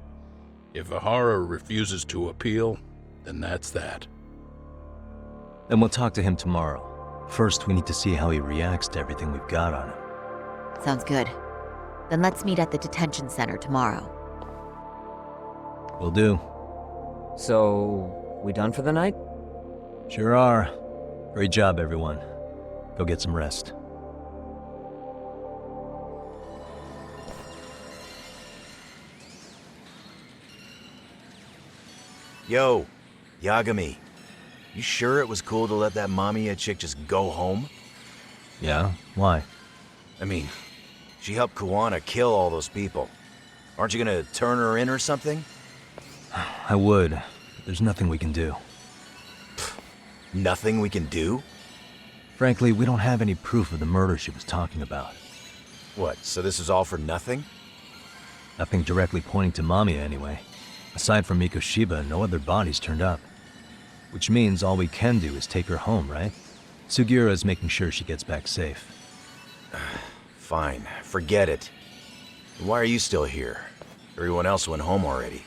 If Ahara refuses to appeal, then that's that. Then we'll talk to him tomorrow. First, we need to see how he reacts to everything we've got on him. Sounds good. Then let's meet at the detention center tomorrow. Will do. So, we done for the night? Sure are. Great job, everyone. Go get some rest. Yo, Yagami. You sure it was cool to let that Mamiya chick just go home? Yeah? Why? I mean, she helped Kuwana kill all those people. Aren't you gonna turn her in or something? I would. But there's nothing we can do. Nothing we can do? Frankly, we don't have any proof of the murder she was talking about. What, so this is all for nothing? Nothing directly pointing to Mamiya, anyway. Aside from Mikoshiba, no other bodies turned up. Which means all we can do is take her home, right? Sugiura is making sure she gets back safe. Fine, forget it. Why are you still here? Everyone else went home already.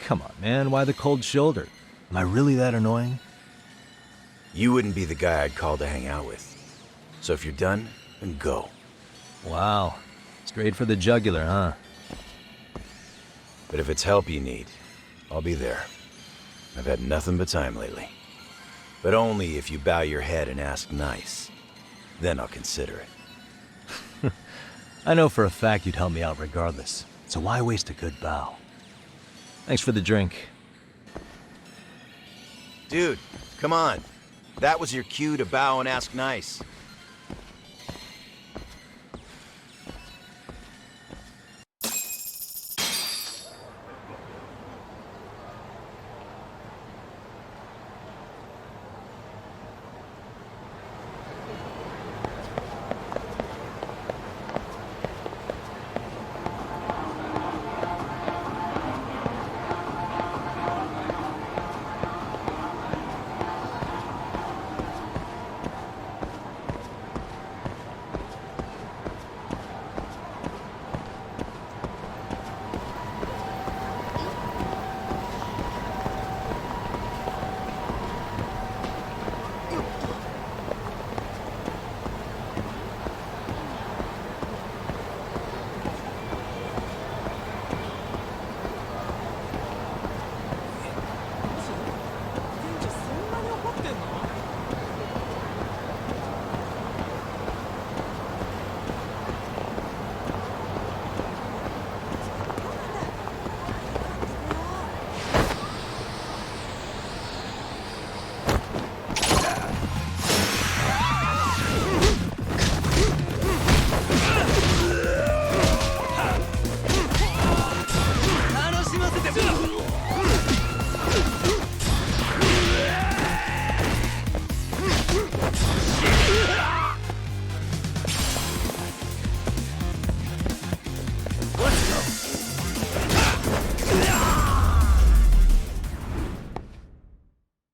Come on, man, why the cold shoulder? Am I really that annoying? You wouldn't be the guy I'd call to hang out with. So if you're done, then go. Wow. Straight for the jugular, huh? But if it's help you need, I'll be there. I've had nothing but time lately. But only if you bow your head and ask nice. Then I'll consider it. I know for a fact you'd help me out regardless, so why waste a good bow? Thanks for the drink. Dude, come on. That was your cue to bow and ask nice.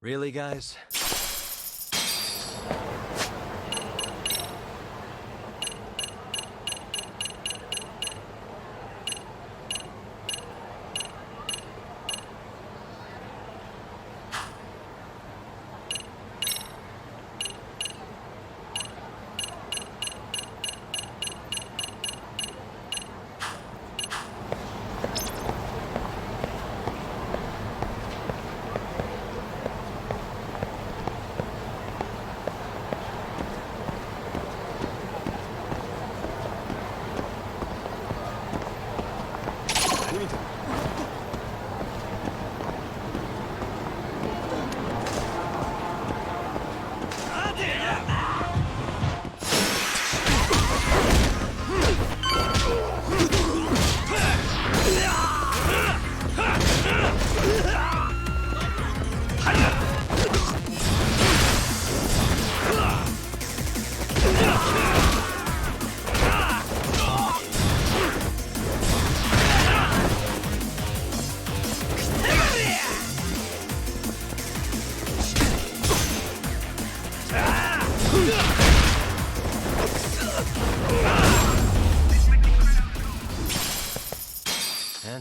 Really, guys?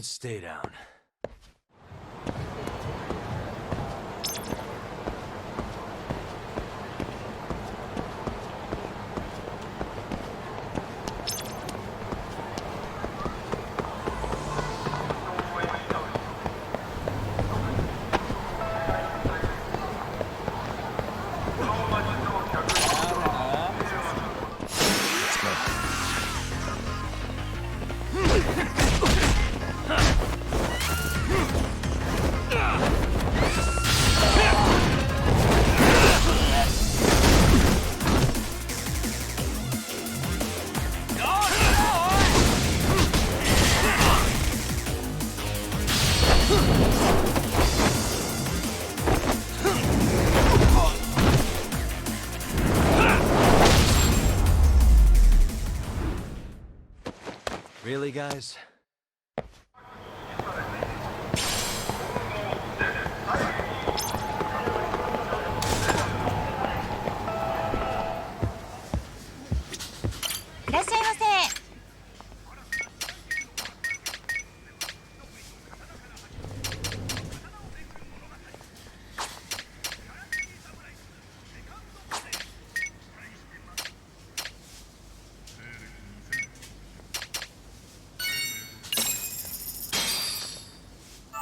and stay down. Really, guys?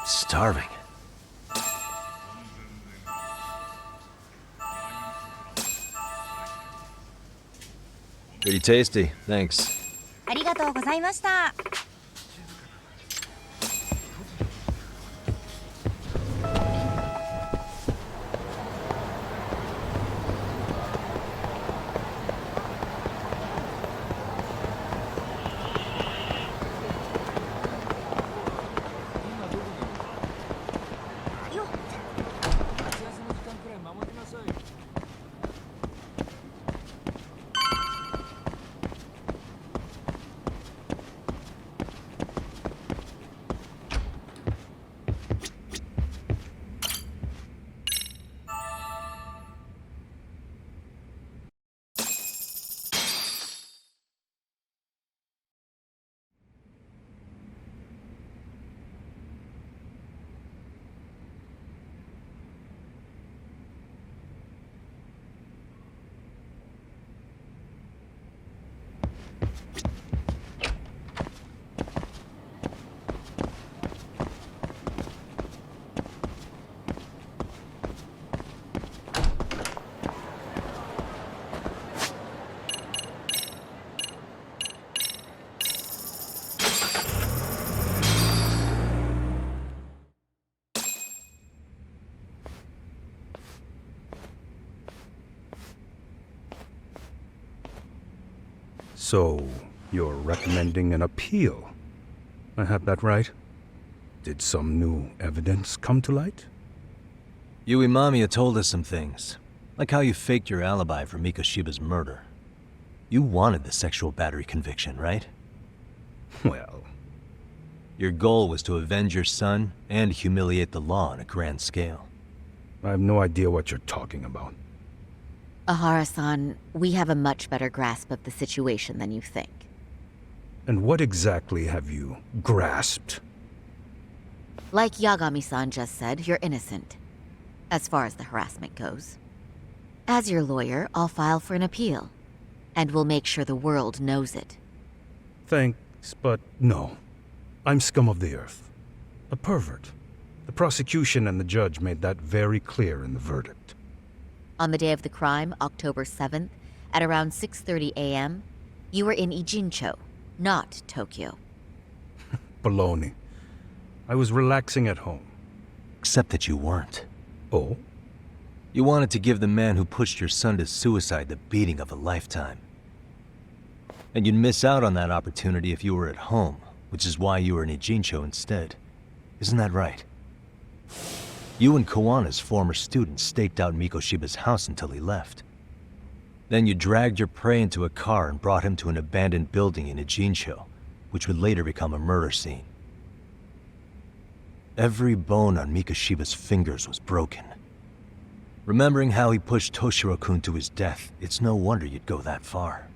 Starving. Pretty tasty, thanks. ありがとうございました。So, you're recommending an appeal? I have that right? Did some new evidence come to light? Yui Mamiya told us some things, like how you faked your alibi for Mikoshiba's murder. You wanted the sexual battery conviction, right? Well... Your goal was to avenge your son and humiliate the law on a grand scale. I have no idea what you're talking about. Ahara-san, we have a much better grasp of the situation than you think. And what exactly have you grasped? Like Yagami-san just said, you're innocent. As far as the harassment goes. As your lawyer, I'll file for an appeal. And we'll make sure the world knows it. Thanks, but no. I'm scum of the earth. A pervert. The prosecution and the judge made that very clear in the verdict. On the day of the crime, October 7th, at around 6:30 a.m., you were in Ijincho, not Tokyo. Baloney. I was relaxing at home. Except that you weren't. Oh? You wanted to give the man who pushed your son to suicide the beating of a lifetime. And you'd miss out on that opportunity if you were at home, which is why you were in Ijincho instead. Isn't that right? You and Kawana's former student staked out Mikoshiba's house until he left. Then you dragged your prey into a car and brought him to an abandoned building in Ijincho, which would later become a murder scene. Every bone on Mikoshiba's fingers was broken. Remembering how he pushed Toshiro-kun to his death, it's no wonder you'd go that far.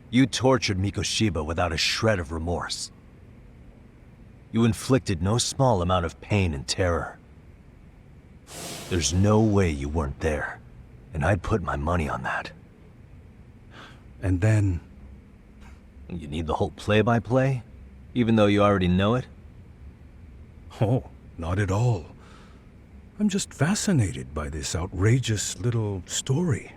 You tortured Mikoshiba without a shred of remorse. You inflicted no small amount of pain and terror. There's no way you weren't there, and I'd put my money on that. And then... You need the whole play-by-play? Even though you already know it? Oh, not at all. I'm just fascinated by this outrageous little story.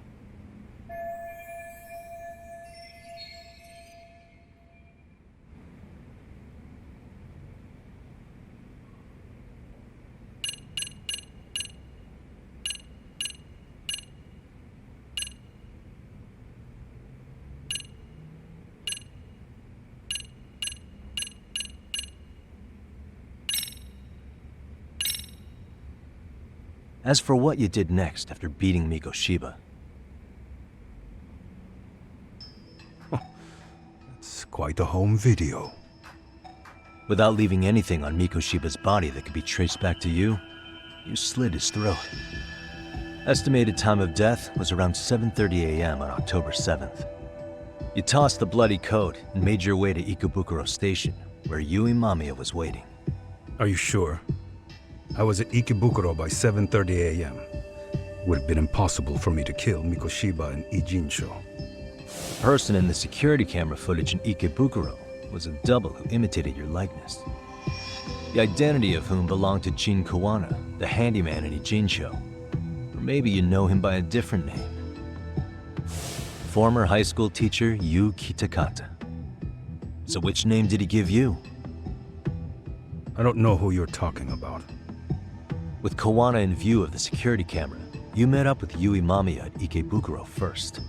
As for what you did next after beating Mikoshiba, It's quite a home video. without leaving anything on Mikoshiba's body that could be traced back to you, you slit his throat. Estimated time of death was around 7:30 a.m. on October 7th. You tossed the bloody coat and made your way to Ikebukuro Station, where Yui Mamiya was waiting. Are you sure? I was at Ikebukuro by 7:30 a.m. Would have been impossible for me to kill Mikoshiba and Ijincho. The person in the security camera footage in Ikebukuro was a double who imitated your likeness. The identity of whom belonged to Jin Kawana, the handyman in Ijincho. Or maybe you know him by a different name. Former high school teacher Yu Kitakata. So which name did he give you? I don't know who you're talking about. With Kawana in view of the security camera, you met up with Yui Mamiya at Ikebukuro first.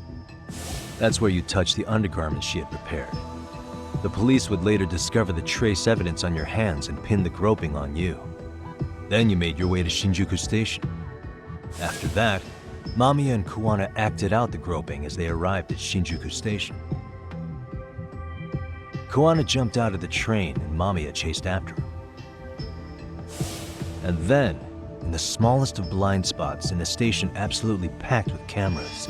That's where you touched the undergarments she had prepared. The police would later discover the trace evidence on your hands and pin the groping on you. Then you made your way to Shinjuku Station. After that, Mamiya and Kawana acted out the groping as they arrived at Shinjuku Station. Kawana jumped out of the train and Mamiya chased after him. And then, in the smallest of blind spots in a station absolutely packed with cameras,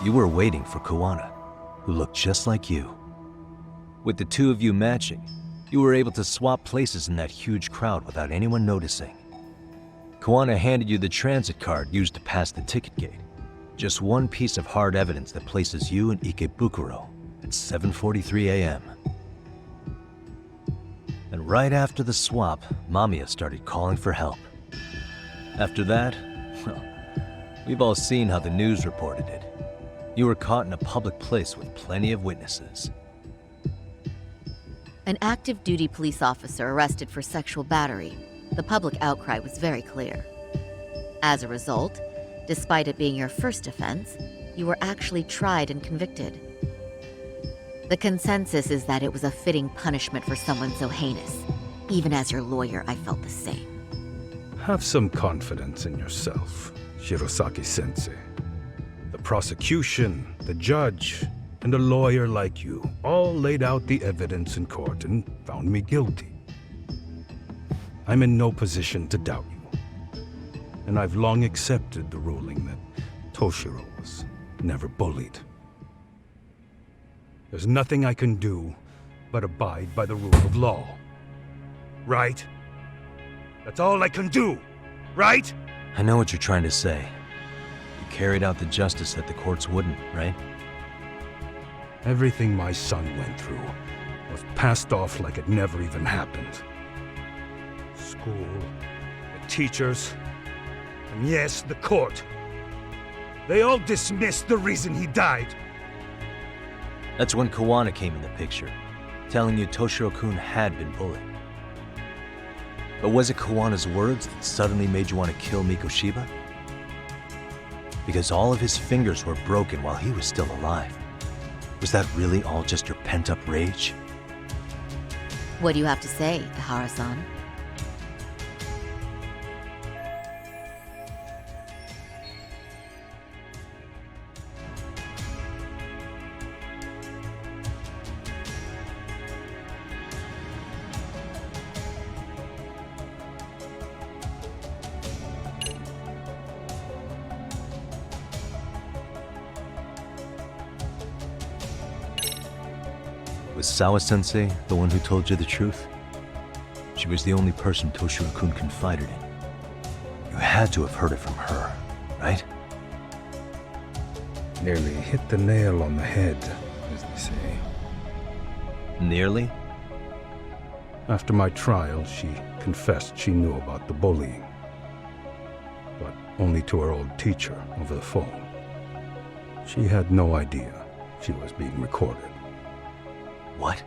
you were waiting for Kawana, who looked just like you. With the two of you matching, you were able to swap places in that huge crowd without anyone noticing. Kawana handed you the transit card used to pass the ticket gate. Just one piece of hard evidence that places you in Ikebukuro at 7:43 a.m. And right after the swap, Mamiya started calling for help. After that, well, we've all seen how the news reported it. You were caught in a public place with plenty of witnesses. An active duty police officer arrested for sexual battery. The public outcry was very clear. As a result, despite it being your first offense, you were actually tried and convicted. The consensus is that it was a fitting punishment for someone so heinous. Even as your lawyer, I felt the same. Have some confidence in yourself, Shirosaki-sensei. The prosecution, the judge, and a lawyer like you all laid out the evidence in court and found me guilty. I'm in no position to doubt you. And I've long accepted the ruling that Toshiro was never bullied. There's nothing I can do but abide by the rule of law. Right? That's all I can do, right? I know what you're trying to say. You carried out the justice that the courts wouldn't, right? Everything my son went through was passed off like it never even happened. School, the teachers, and yes, the court. They all dismissed the reason he died. That's when Kawana came in the picture, telling you Toshiro-kun had been bullied. But was it Kawana's words that suddenly made you want to kill Mikoshiba? Because all of his fingers were broken while he was still alive. Was that really all just your pent-up rage? What do you have to say, Ihara-san? Was Sawa-sensei the one who told you the truth? She was the only person Toshiro-kun confided in. You had to have heard it from her, right? Nearly hit the nail on the head, as they say. Nearly? After my trial, she confessed she knew about the bullying. But only to her old teacher over the phone. She had no idea she was being recorded. What?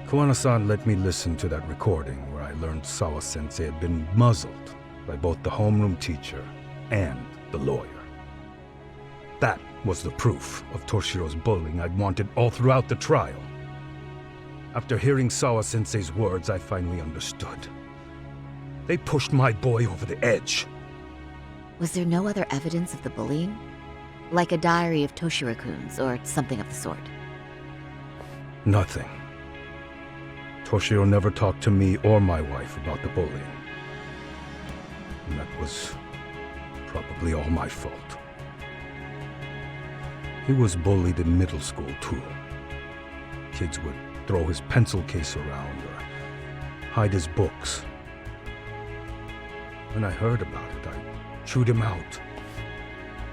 Kuwana-san let me listen to that recording where I learned Sawa-sensei had been muzzled by both the homeroom teacher and the lawyer. That was the proof of Toshiro's bullying I'd wanted all throughout the trial. After hearing Sawa-sensei's words, I finally understood. They pushed my boy over the edge. Was there no other evidence of the bullying? Like a diary of Toshiro-kun's or something of the sort? Nothing. Toshiro never talked to me or my wife about the bullying. And that was probably all my fault. He was bullied in middle school, too. Kids would throw his pencil case around or hide his books. When I heard about it, I chewed him out.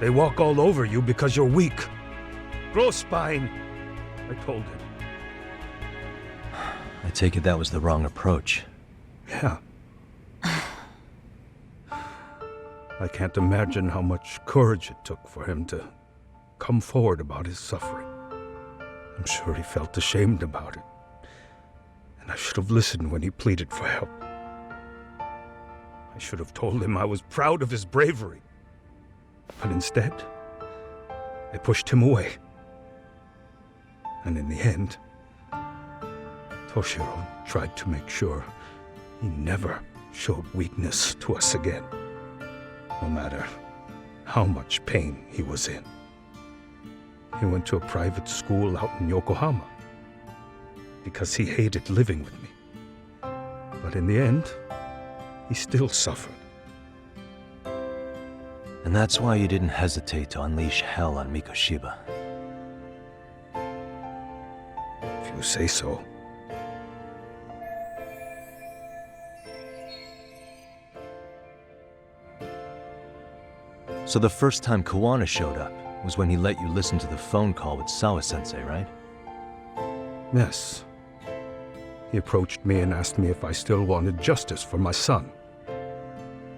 They walk all over you because you're weak. Grow spine, I told him. I take it that was the wrong approach. Yeah. I can't imagine how much courage it took for him to come forward about his suffering. I'm sure he felt ashamed about it. And I should have listened when he pleaded for help. I should have told him I was proud of his bravery. But instead, I pushed him away. And in the end, Toshiro tried to make sure he never showed weakness to us again, no matter how much pain he was in. He went to a private school out in Yokohama because he hated living with me. But in the end, he still suffered. And that's why you didn't hesitate to unleash hell on Mikoshiba. If you say so. So the first time Kuwana showed up was when he let you listen to the phone call with Sawa-sensei, right? Yes. He approached me and asked me if I still wanted justice for my son.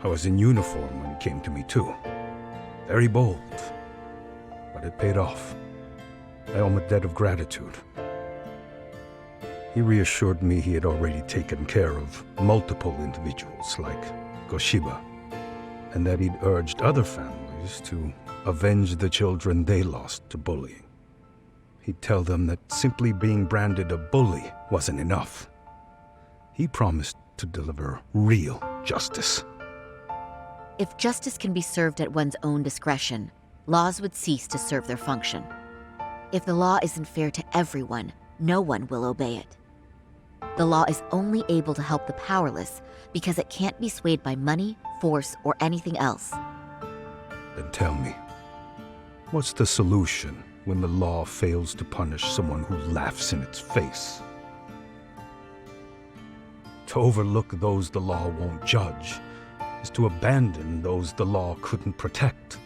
I was in uniform when he came to me too. Very bold. But it paid off. I owe him a debt of gratitude. He reassured me he had already taken care of multiple individuals like Goshiba, and that he'd urged other families to avenge the children they lost to bullying. He'd tell them that simply being branded a bully wasn't enough. He promised to deliver real justice. If justice can be served at one's own discretion, laws would cease to serve their function. If the law isn't fair to everyone, no one will obey it. The law is only able to help the powerless because it can't be swayed by money, force, or anything else. Then tell me, what's the solution when the law fails to punish someone who laughs in its face? To overlook those the law won't judge is to abandon those the law couldn't protect.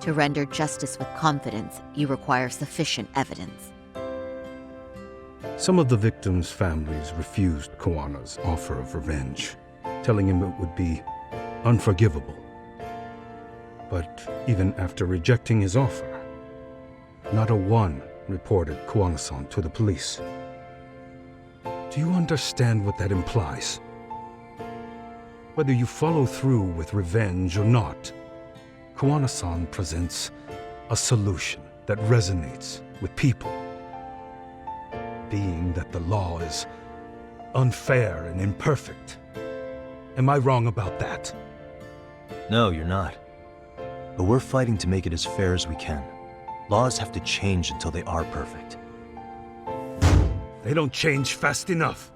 To render justice with confidence, you require sufficient evidence. Some of the victims' families refused Kuwana's offer of revenge, telling him it would be unforgivable. But even after rejecting his offer, not a one reported Kuwana-san to the police. Do you understand what that implies? Whether you follow through with revenge or not, Kuwana-san presents a solution that resonates with people. Being that the law is unfair and imperfect. Am I wrong about that? No, you're not. But we're fighting to make it as fair as we can. Laws have to change until they are perfect. They don't change fast enough.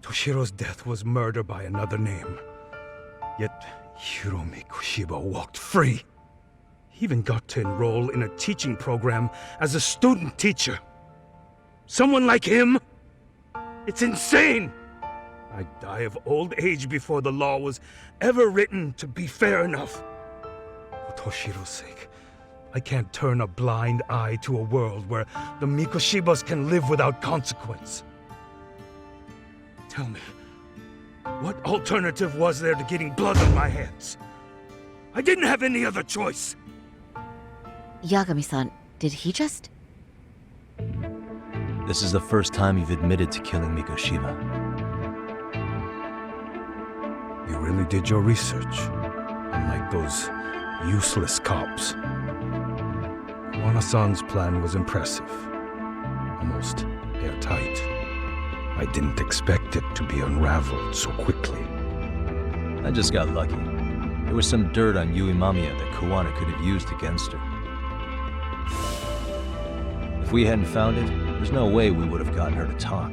Toshiro's death was murder by another name. Yet Hiromi Kushiba walked free. He even got to enroll in a teaching program as a student teacher. Someone like him It's insane! I'd die of old age before the law was ever written to be fair enough. For Toshiro's sake, I can't turn a blind eye to a world where the Mikoshibas can live without consequence. Tell me, what alternative was there to getting blood on my hands? I didn't have any other choice. Yagami-san, did he just... This is the first time you've admitted to killing Mikoshiba. You really did your research, unlike those useless cops. Kuwana-san's plan was impressive, almost airtight. I didn't expect it to be unraveled so quickly. I just got lucky. There was some dirt on Yui Mamiya that Kuwana could have used against her. If we hadn't found it, there's no way we would have gotten her to talk.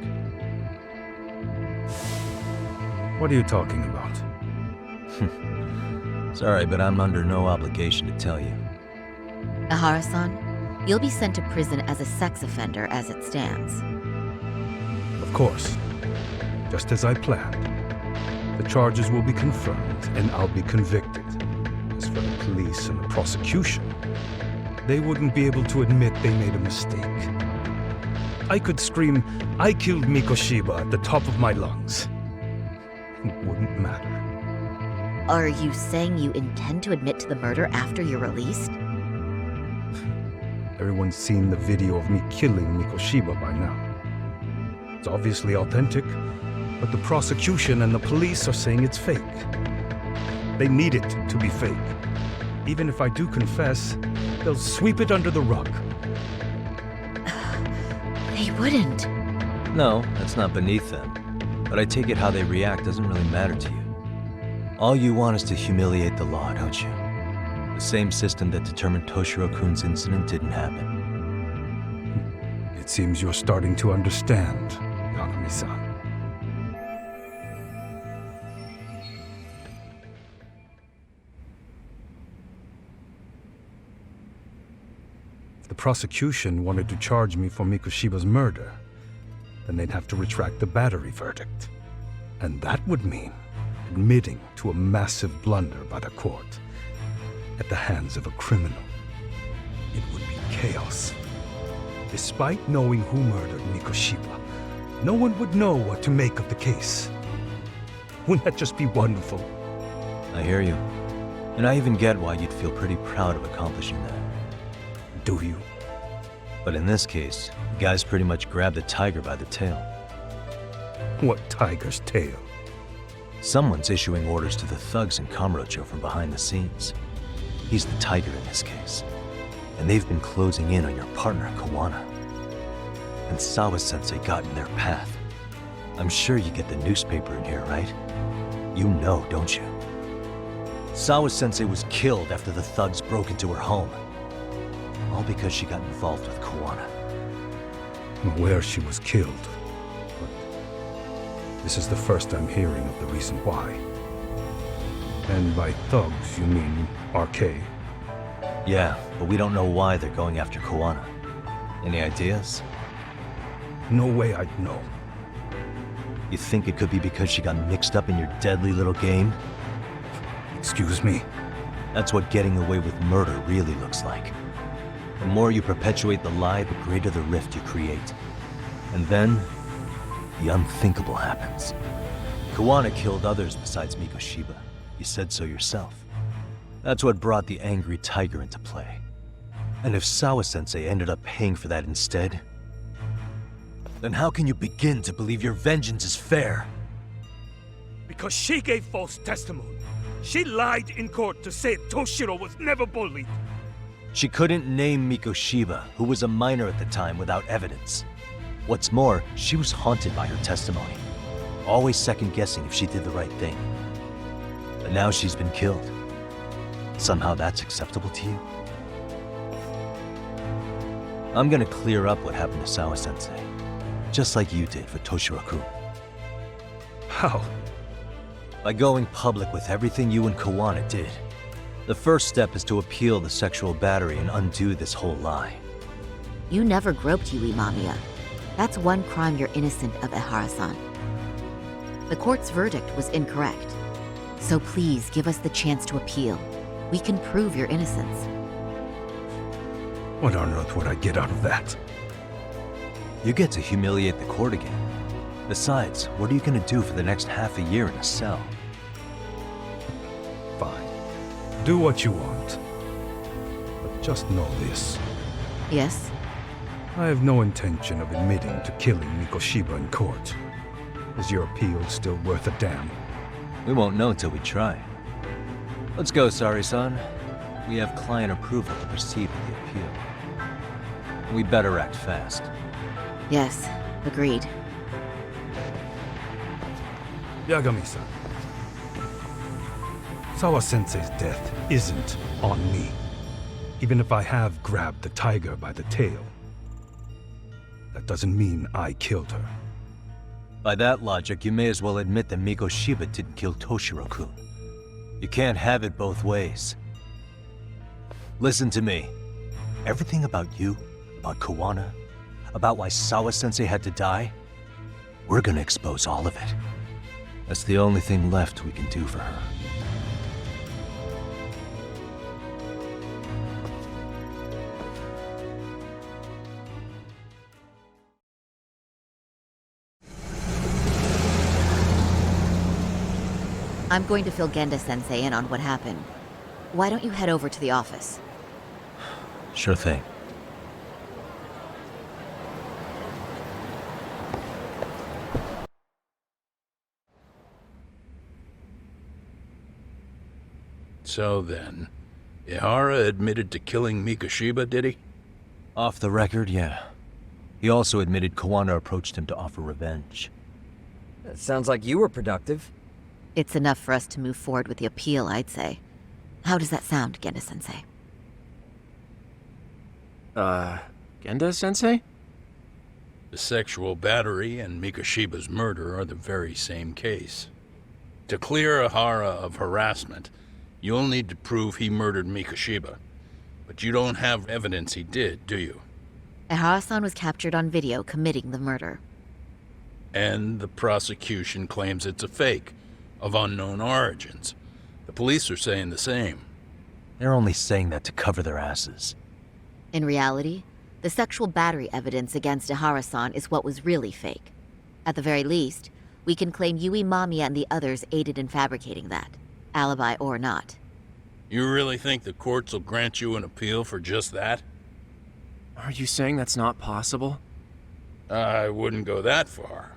What are you talking about? Sorry, but I'm under no obligation to tell you. Ihara-san, you'll be sent to prison as a sex offender as it stands. Of course. Just as I planned. The charges will be confirmed, and I'll be convicted. As for the police and the prosecution, they wouldn't be able to admit they made a mistake. I could scream, "I killed Mikoshiba" at the top of my lungs. It wouldn't matter. Are you saying you intend to admit to the murder after you're released? Everyone's seen the video of me killing Mikoshiba by now. It's obviously authentic, but the prosecution and the police are saying it's fake. They need it to be fake. Even if I do confess, they'll sweep it under the rug. They wouldn't. No, that's not beneath them. But I take it how they react doesn't really matter to you. All you want is to humiliate the law, don't you? The same system that determined Toshiro-kun's incident didn't happen. It seems you're starting to understand, Yagami-san. If the prosecution wanted to charge me for Mikoshiba's murder, then they'd have to retract the battery verdict. And that would mean admitting to a massive blunder by the court at the hands of a criminal. It would be chaos. Despite knowing who murdered Mikoshiba, no one would know what to make of the case. Wouldn't that just be wonderful? I hear you. And I even get why you'd feel pretty proud of accomplishing that. Do you? But in this case, the guys pretty much grabbed the tiger by the tail. What tiger's tail? Someone's issuing orders to the thugs in Kamurocho from behind the scenes. He's the tiger in this case. And they've been closing in on your partner, Kuwana. And Sawa-sensei got in their path. I'm sure you get the newspaper in here, right? You know, don't you? Sawa-sensei was killed after the thugs broke into her home. All because she got involved with Kuwana. I'm aware she was killed. But this is the first I'm hearing of the reason why. And by thugs, you mean RK? Yeah, but we don't know why they're going after Kuwana. Any ideas? No way I'd know. You think it could be because she got mixed up in your deadly little game? Excuse me? That's what getting away with murder really looks like. The more you perpetuate the lie, the greater the rift you create. And then, the unthinkable happens. Kuwana killed others besides Mikoshiba. You said so yourself. That's what brought the angry tiger into play. And if Sawa-sensei ended up paying for that instead, then how can you begin to believe your vengeance is fair? Because she gave false testimony. She lied in court to say Toshiro was never bullied. She couldn't name Mikoshiba, who was a minor at the time, without evidence. What's more, she was haunted by her testimony, always second-guessing if she did the right thing. But now she's been killed. Somehow that's acceptable to you? I'm gonna clear up what happened to Sawa-sensei, just like you did for Toshiro-kun. How? By going public with everything you and Kuwana did. The first step is to appeal the sexual battery and undo this whole lie. You never groped Yui Mamiya. That's one crime you're innocent of, Ehara-san. The court's verdict was incorrect. So please give us the chance to appeal. We can prove your innocence. What on earth would I get out of that? You get to humiliate the court again. Besides, what are you gonna do for the next half a year in a cell? Fine. Do what you want. But just know this. Yes? I have no intention of admitting to killing Mikoshiba in court. Is your appeal still worth a damn? We won't know till we try. Let's go, Sari-san. We have client approval to proceed with the appeal. We better act fast. Yes, agreed. Yagami-san. Sawa-sensei's death isn't on me. Even if I have grabbed the tiger by the tail, that doesn't mean I killed her. By that logic, you may as well admit that Mikoshiba didn't kill Toshiro-kun. You can't have it both ways. Listen to me. Everything about you, about Kawana, about why Sawa-sensei had to die, we're gonna expose all of it. That's the only thing left we can do for her. I'm going to fill Genda-sensei in on what happened. Why don't you head over to the office? Sure thing. So then, Ihara admitted to killing Mikoshiba, did he? Off the record, yeah. He also admitted Kawana approached him to offer revenge. That sounds like you were productive. It's enough for us to move forward with the appeal, I'd say. How does that sound, Genda-sensei? Genda-sensei? The sexual battery and Mikoshiba's murder are the very same case. To clear Ihara of harassment, you'll need to prove he murdered Mikoshiba. But you don't have evidence he did, do you? Ehara-san was captured on video committing the murder. And the prosecution claims it's a fake, of unknown origins. The police are saying the same. They're only saying that to cover their asses. In reality, the sexual battery evidence against Ehara-san is what was really fake. At the very least, we can claim Yui Mamiya and the others aided in fabricating that, alibi or not. You really think the courts will grant you an appeal for just that? Are you saying that's not possible? I wouldn't go that far.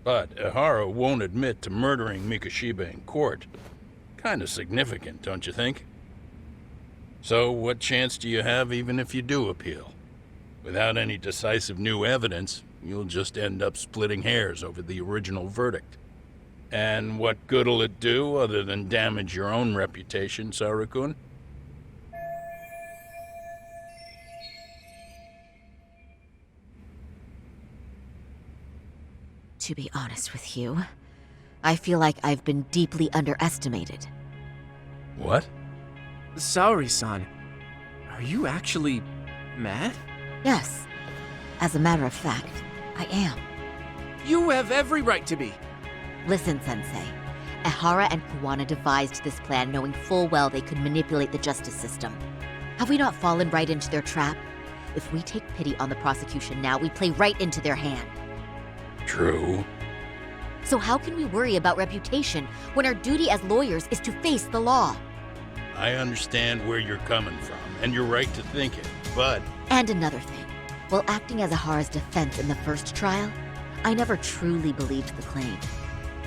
But Ihara won't admit to murdering Mikoshiba in court. Kinda significant, don't you think? So what chance do you have even if you do appeal? Without any decisive new evidence, you'll just end up splitting hairs over the original verdict. And what good'll it do other than damage your own reputation, Saru-kun? To be honest with you, I feel like I've been deeply underestimated. What? Saori-san, are you actually mad? Yes. As a matter of fact, I am. You have every right to be. Listen, Sensei. Ehara and Kawana devised this plan knowing full well they could manipulate the justice system. Have we not fallen right into their trap? If we take pity on the prosecution now, we play right into their hand. True. So how can we worry about reputation when our duty as lawyers is to face the law? I understand where you're coming from, and you're right to think it, but... And another thing. While acting as Ahara's defense in the first trial, I never truly believed the claim.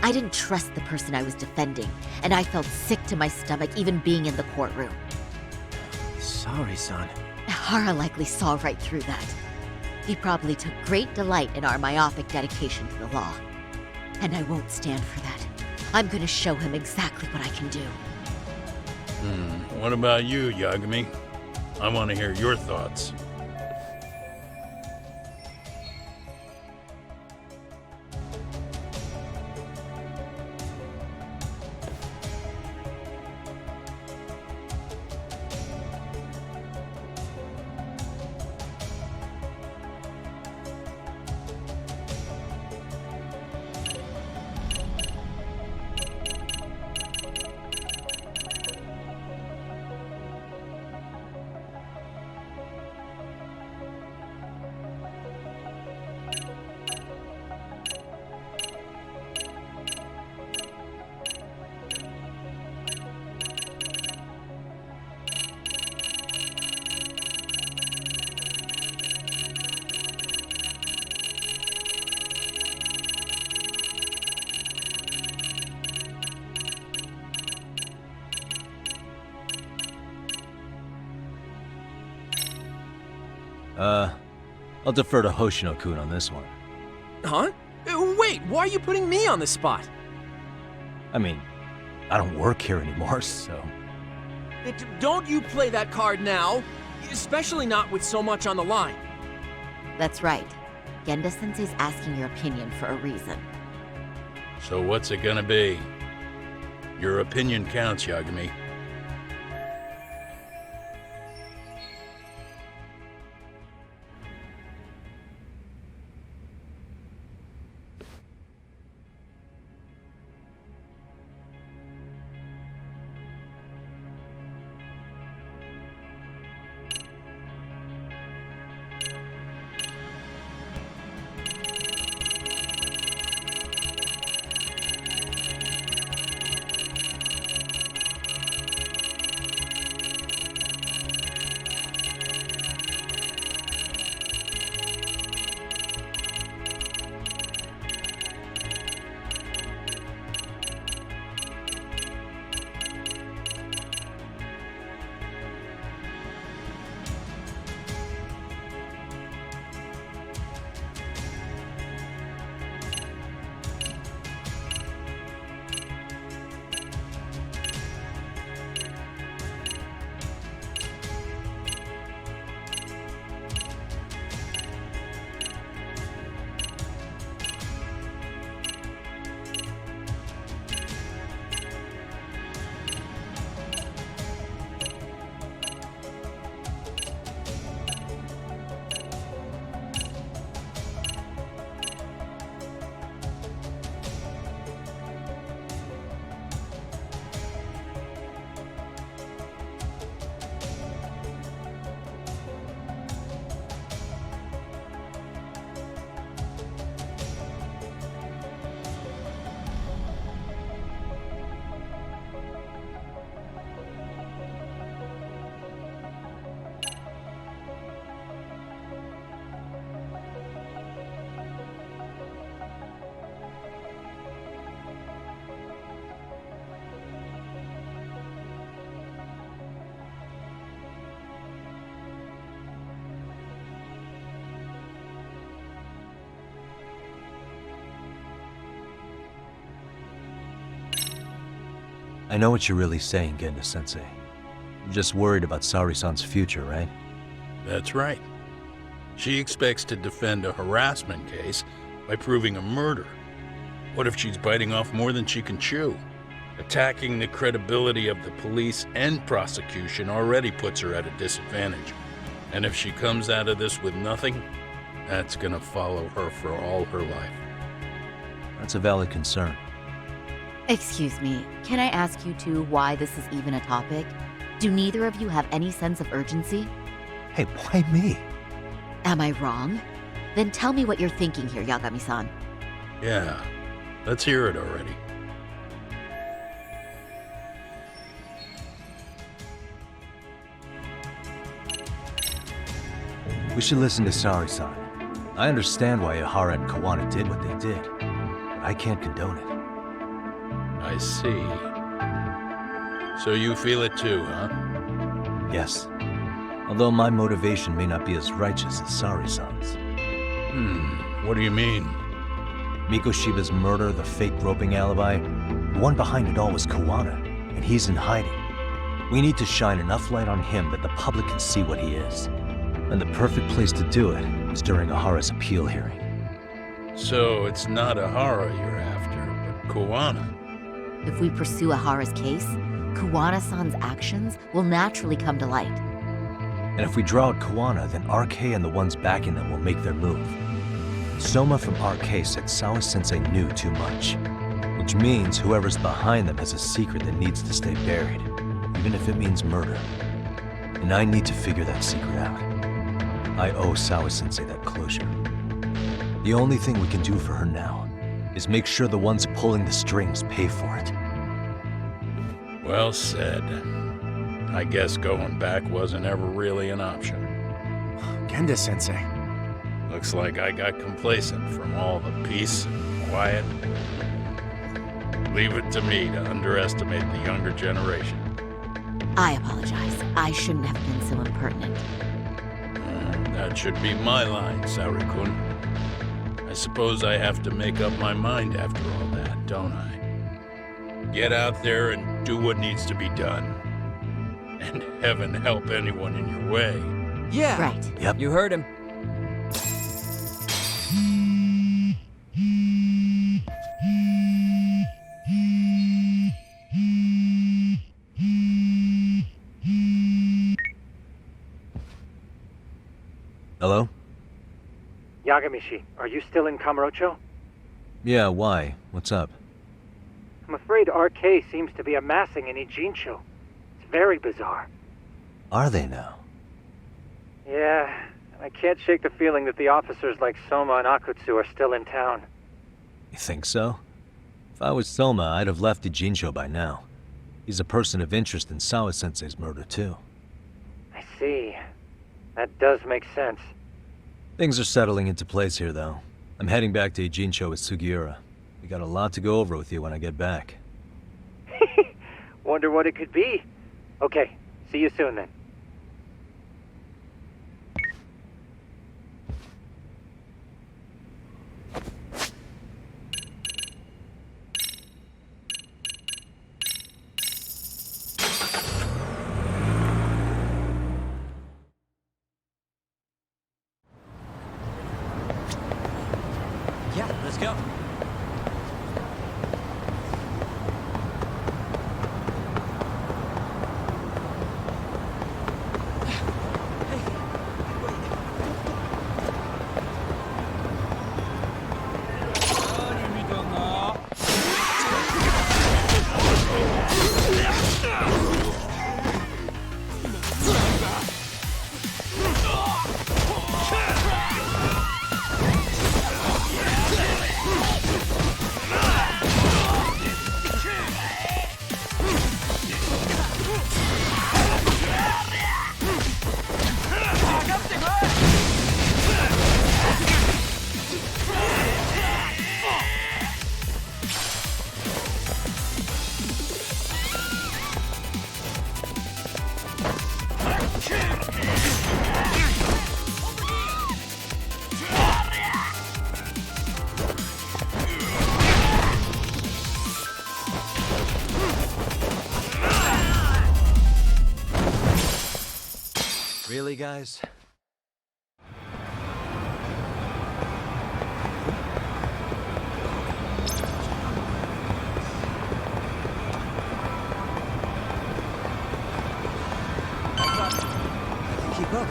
I didn't trust the person I was defending, and I felt sick to my stomach even being in the courtroom. Saori-san. Ahara likely saw right through that. He probably took great delight in our myopic dedication to the law. And I won't stand for that. I'm gonna show him exactly what I can do. What about you, Yagami? I want to hear your thoughts. I'll defer to Hoshino-kun on this one. Huh? Wait, why are you putting me on the spot? I mean, I don't work here anymore, so... Don't you play that card now, especially not with so much on the line. That's right. Genda-sensei's asking your opinion for a reason. So what's it gonna be? Your opinion counts, Yagami. I know what you're really saying, Genda-sensei. You're just worried about Saori-san's future, right? That's right. She expects to defend a harassment case by proving a murder. What if she's biting off more than she can chew? Attacking the credibility of the police and prosecution already puts her at a disadvantage. And if she comes out of this with nothing, that's gonna follow her for all her life. That's a valid concern. Excuse me, can I ask you two why this is even a topic? Do neither of you have any sense of urgency? Hey, why me? Am I wrong? Then tell me what you're thinking here, Yagami-san. Yeah, let's hear it already. We should listen to Saori-san. I understand why Ihara and Kawana did what they did. But I can't condone it. I see. So you feel it too, huh? Yes. Although my motivation may not be as righteous as Saori-san's. What do you mean? Mikoshiba's murder, the fake groping alibi, the one behind it all was Kawana, and he's in hiding. We need to shine enough light on him that the public can see what he is. And the perfect place to do it is during Ihara's appeal hearing. So it's not Ihara you're after, but Kawana. If we pursue Ihara's case, Kawana-san's actions will naturally come to light. And if we draw out Kawana, then RK and the ones backing them will make their move. Soma from RK said Sawa-sensei knew too much, which means whoever's behind them has a secret that needs to stay buried, even if it means murder. And I need to figure that secret out. I owe Sawa-sensei that closure. The only thing we can do for her now is make sure the ones pulling the strings pay for it. Well said. I guess going back wasn't ever really an option. Genda-sensei. Looks like I got complacent from all the peace and quiet. Leave it to me to underestimate the younger generation. I apologize. I shouldn't have been so impertinent. That should be my line, Saori-kun. I suppose I have to make up my mind after all that, don't I? Get out there and do what needs to be done. And heaven help anyone in your way. Yeah. Right. Yep. You heard him. Hello? Yagamishi, are you still in Kamurocho? Yeah, why? What's up? I'm afraid RK seems to be amassing in Ijincho. It's very bizarre. Are they now? Yeah, and I can't shake the feeling that the officers like Soma and Akutsu are still in town. You think so? If I was Soma, I'd have left Ijincho by now. He's a person of interest in Sawa-sensei's murder, too. I see. That does make sense. Things are settling into place here, though. I'm heading back to Ijincho with Sugiura. We got a lot to go over with you when I get back. Wonder what it could be. Okay, see you soon then. Yeah, let's go. Really, guys? Keep up.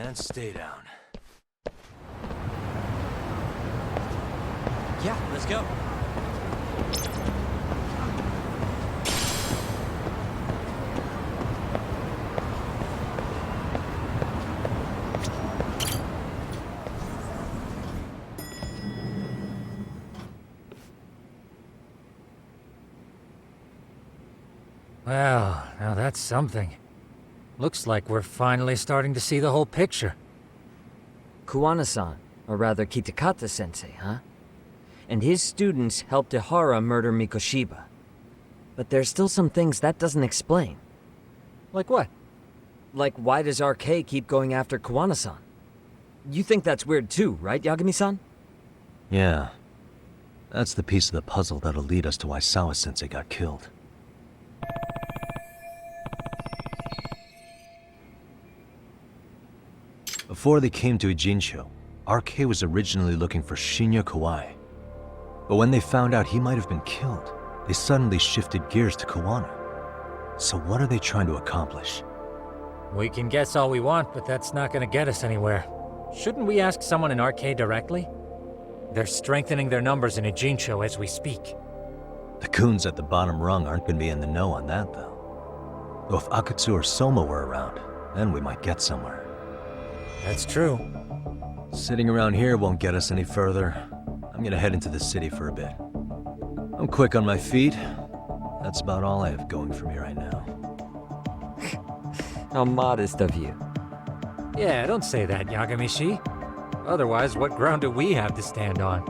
And stay down. Yeah, let's go. Well, now that's something. Looks like we're finally starting to see the whole picture. Kuwana-san, or rather Kitakata-sensei, huh? And his students helped Ihara murder Mikoshiba. But there's still some things that doesn't explain. Like what? Like, why does RK keep going after Kuwana-san? You think that's weird too, right, Yagami-san? Yeah. That's the piece of the puzzle that'll lead us to why Sawa-sensei got killed. Before they came to Ijincho, RK was originally looking for Shinya Kawai. But when they found out he might have been killed, they suddenly shifted gears to Kuwana. So what are they trying to accomplish? We can guess all we want, but that's not gonna get us anywhere. Shouldn't we ask someone in RK directly? They're strengthening their numbers in Ijincho as we speak. The goons at the bottom rung aren't gonna be in the know on that, though. Though if Akutsu or Soma were around, then we might get somewhere. That's true. Sitting around here won't get us any further. I'm gonna head into the city for a bit. I'm quick on my feet. That's about all I have going for me right now. How modest of you. Yeah, don't say that, Yagami-shi. Otherwise, what ground do we have to stand on?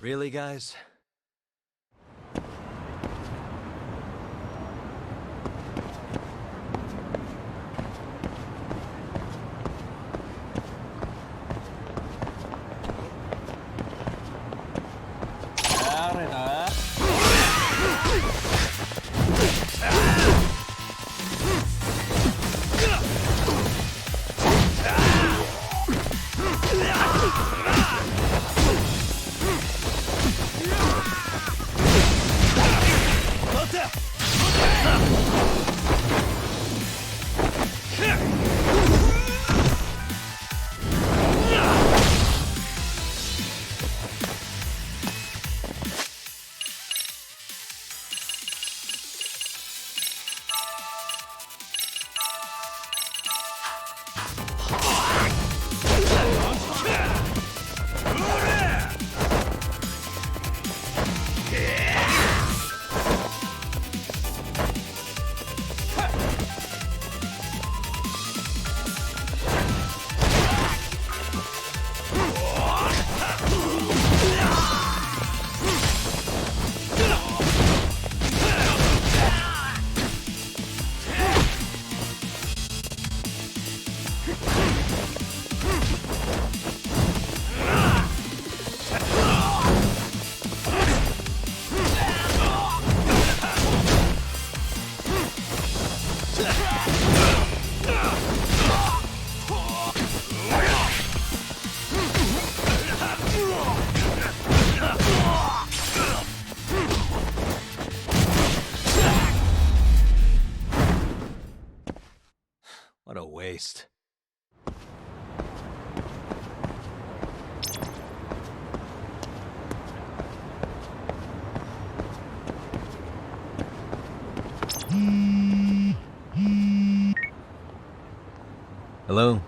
Really, guys? What a waste. Hello?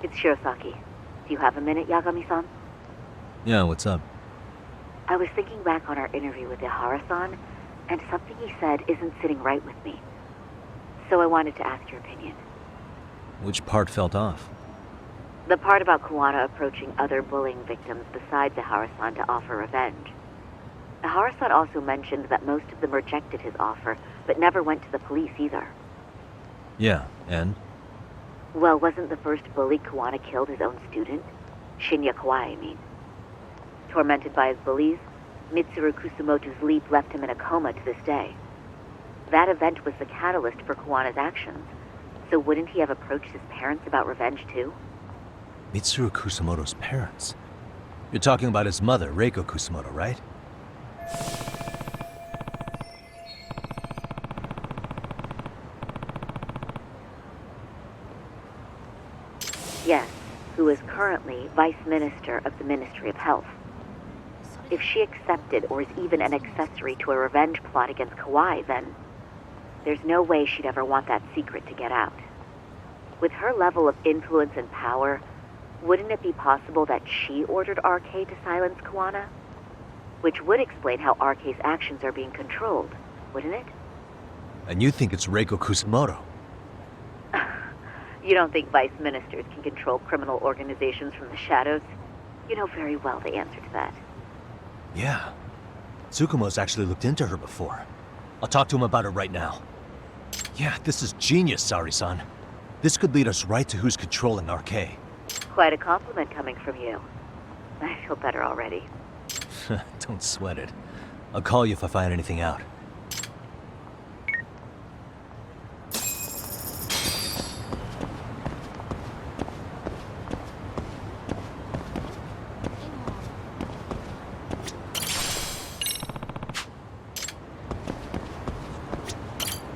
It's Shirosaki. Do you have a minute, Yagami-san? Yeah, what's up? I was thinking back on our interview with Ihara-san, and something he said isn't sitting right with me. So I wanted to ask your opinion. Which part felt off? The part about Kuwana approaching other bullying victims besides Ahara-san to offer revenge. Ahara-san also mentioned that most of them rejected his offer, but never went to the police either. Yeah, and? Well, wasn't the first bully Kuwana killed his own student? Shinya Kawai, I mean. Tormented by his bullies, Mitsuru Kusumoto's leap left him in a coma to this day. That event was the catalyst for Kuwana's actions, so wouldn't he have approached his parents about revenge too? Mitsuru Kusumoto's parents? You're talking about his mother, Reiko Kusumoto, right? Yes, who is currently Vice Minister of the Ministry of Health. If she accepted or is even an accessory to a revenge plot against Kawai, then there's no way she'd ever want that secret to get out. With her level of influence and power, wouldn't it be possible that she ordered RK to silence Kuwana? Which would explain how RK's actions are being controlled, wouldn't it? And you think it's Reiko Kusumoto? You don't think vice ministers can control criminal organizations from the shadows? You know very well the answer to that. Yeah. Tsukumo's actually looked into her before. I'll talk to him about it right now. Yeah, this is genius, Sari-san. This could lead us right to who's controlling RK. Quite a compliment coming from you. I feel better already. Don't sweat it. I'll call you if I find anything out.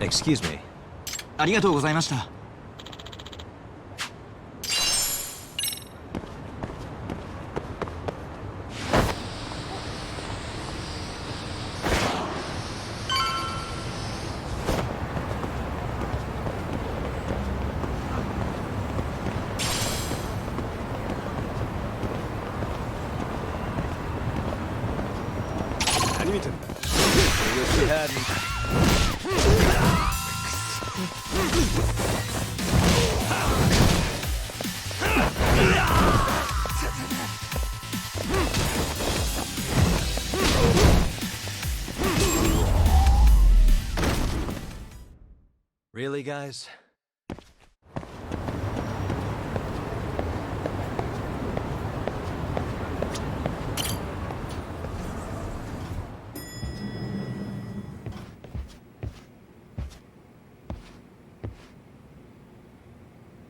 Excuse me. ありがとうございました。何見てんだ。Wish you hadn't. Really, guys?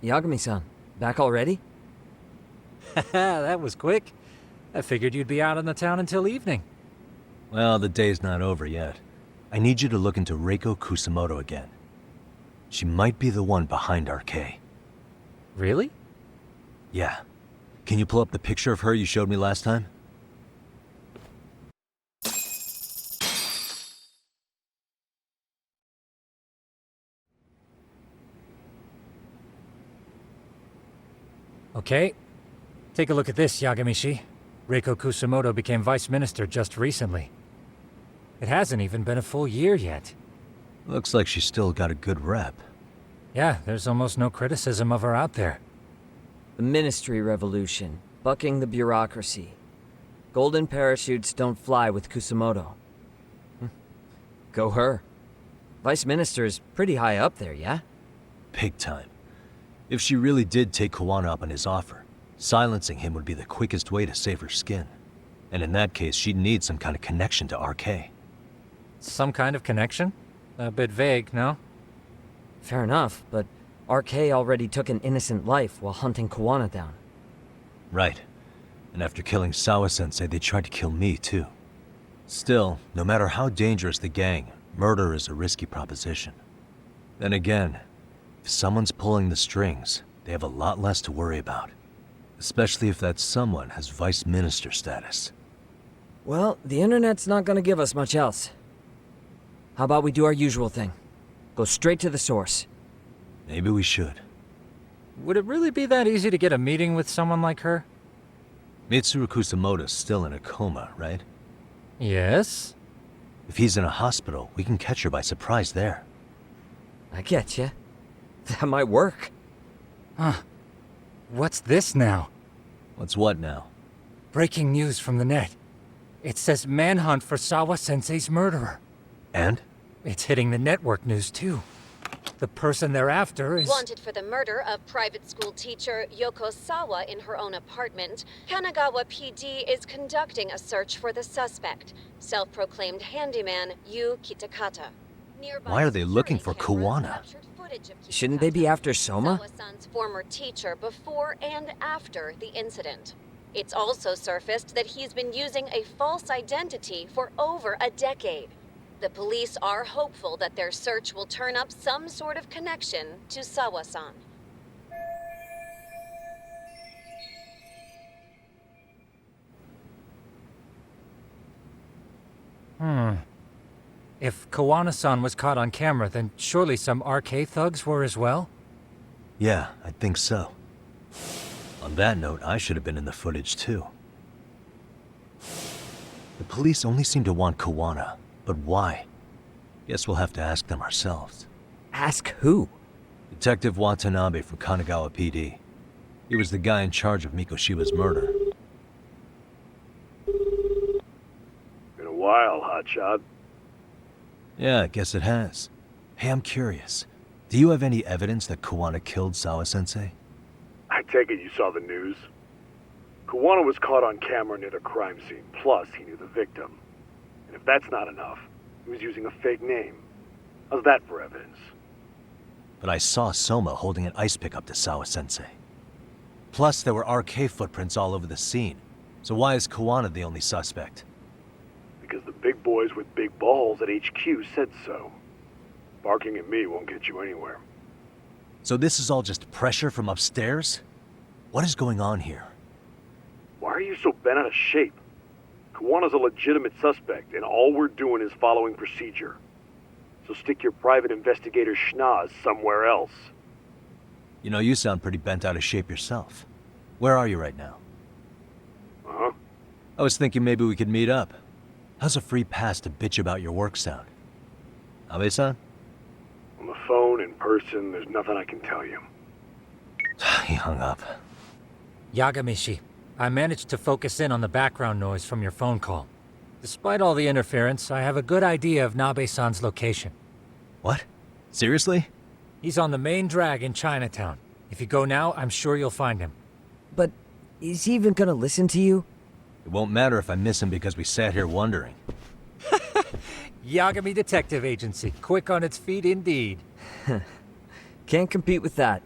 Yagami-san, back already? That was quick. I figured you'd be out in the town until evening. Well, the day's not over yet. I need you to look into Reiko Kusumoto again. She might be the one behind RK. Really? Yeah. Can you pull up the picture of her you showed me last time? Okay. Take a look at this, Yagamishi. Reiko Kusumoto became vice minister just recently. It hasn't even been a full year yet. Looks like she's still got a good rep. Yeah, there's almost no criticism of her out there. The Ministry Revolution, bucking the bureaucracy. Golden parachutes don't fly with Kusumoto. Go her. Vice Minister's pretty high up there, yeah? Big time. If she really did take Kuwana up on his offer, silencing him would be the quickest way to save her skin. And in that case, she'd need some kind of connection to RK. Some kind of connection? A bit vague, no? Fair enough, but RK already took an innocent life while hunting Kuwana down. Right. And after killing Sawa-sensei, they tried to kill me, too. Still, no matter how dangerous the gang, murder is a risky proposition. Then again, if someone's pulling the strings, they have a lot less to worry about. Especially if that someone has vice minister status. Well, the internet's not gonna give us much else. How about we do our usual thing? Go straight to the source. Maybe we should. Would it really be that easy to get a meeting with someone like her? Mitsuru Kusumoto's still in a coma, right? Yes? If he's in a hospital, we can catch her by surprise there. I get you. That might work. Huh. What's this now? What's what now? Breaking news from the net. It says manhunt for Sawa-sensei's murderer. And? It's hitting the network news too. The person they're after is... Wanted for the murder of private school teacher Yoko Sawa in her own apartment, Kanagawa PD is conducting a search for the suspect, self-proclaimed handyman Yu Kitakata. Why are they looking for Kuwana? Shouldn't they be after Soma? Sawa-san's former teacher before and after the incident. It's also surfaced that he's been using a false identity for over a decade. The police are hopeful that their search will turn up some sort of connection to Sawa-san. If Kawana-san was caught on camera, then surely some RK thugs were as well? Yeah, I think so. On that note, I should have been in the footage too. The police only seem to want Kawana, but why? Guess we'll have to ask them ourselves. Ask who? Detective Watanabe from Kanagawa PD. He was the guy in charge of Mikoshiba's murder. Been a while, hotshot. Yeah, I guess it has. Hey, I'm curious. Do you have any evidence that Kawana killed Sawa-sensei? I take it you saw the news. Kawana was caught on camera near the crime scene, plus he knew the victim. And if that's not enough, he was using a fake name. How's that for evidence? But I saw Soma holding an ice pick up to Sawa-sensei. Plus, there were RK footprints all over the scene. So why is Kawana the only suspect? Because the big boys with big balls at HQ said so. Barking at me won't get you anywhere. So this is all just pressure from upstairs? What is going on here? Why are you so bent out of shape? Kawana's a legitimate suspect, and all we're doing is following procedure. So stick your private investigator schnoz somewhere else. You know, you sound pretty bent out of shape yourself. Where are you right now? Uh-huh. I was thinking maybe we could meet up. How's a free pass to bitch about your work sound? Abe-san? On the phone, in person, there's nothing I can tell you. He hung up. Yagamishi, I managed to focus in on the background noise from your phone call. Despite all the interference, I have a good idea of Nabe-san's location. What? Seriously? He's on the main drag in Chinatown. If you go now, I'm sure you'll find him. But is he even gonna listen to you? It won't matter if I miss him because we sat here wondering. Yagami Detective Agency, quick on its feet indeed. Can't compete with that.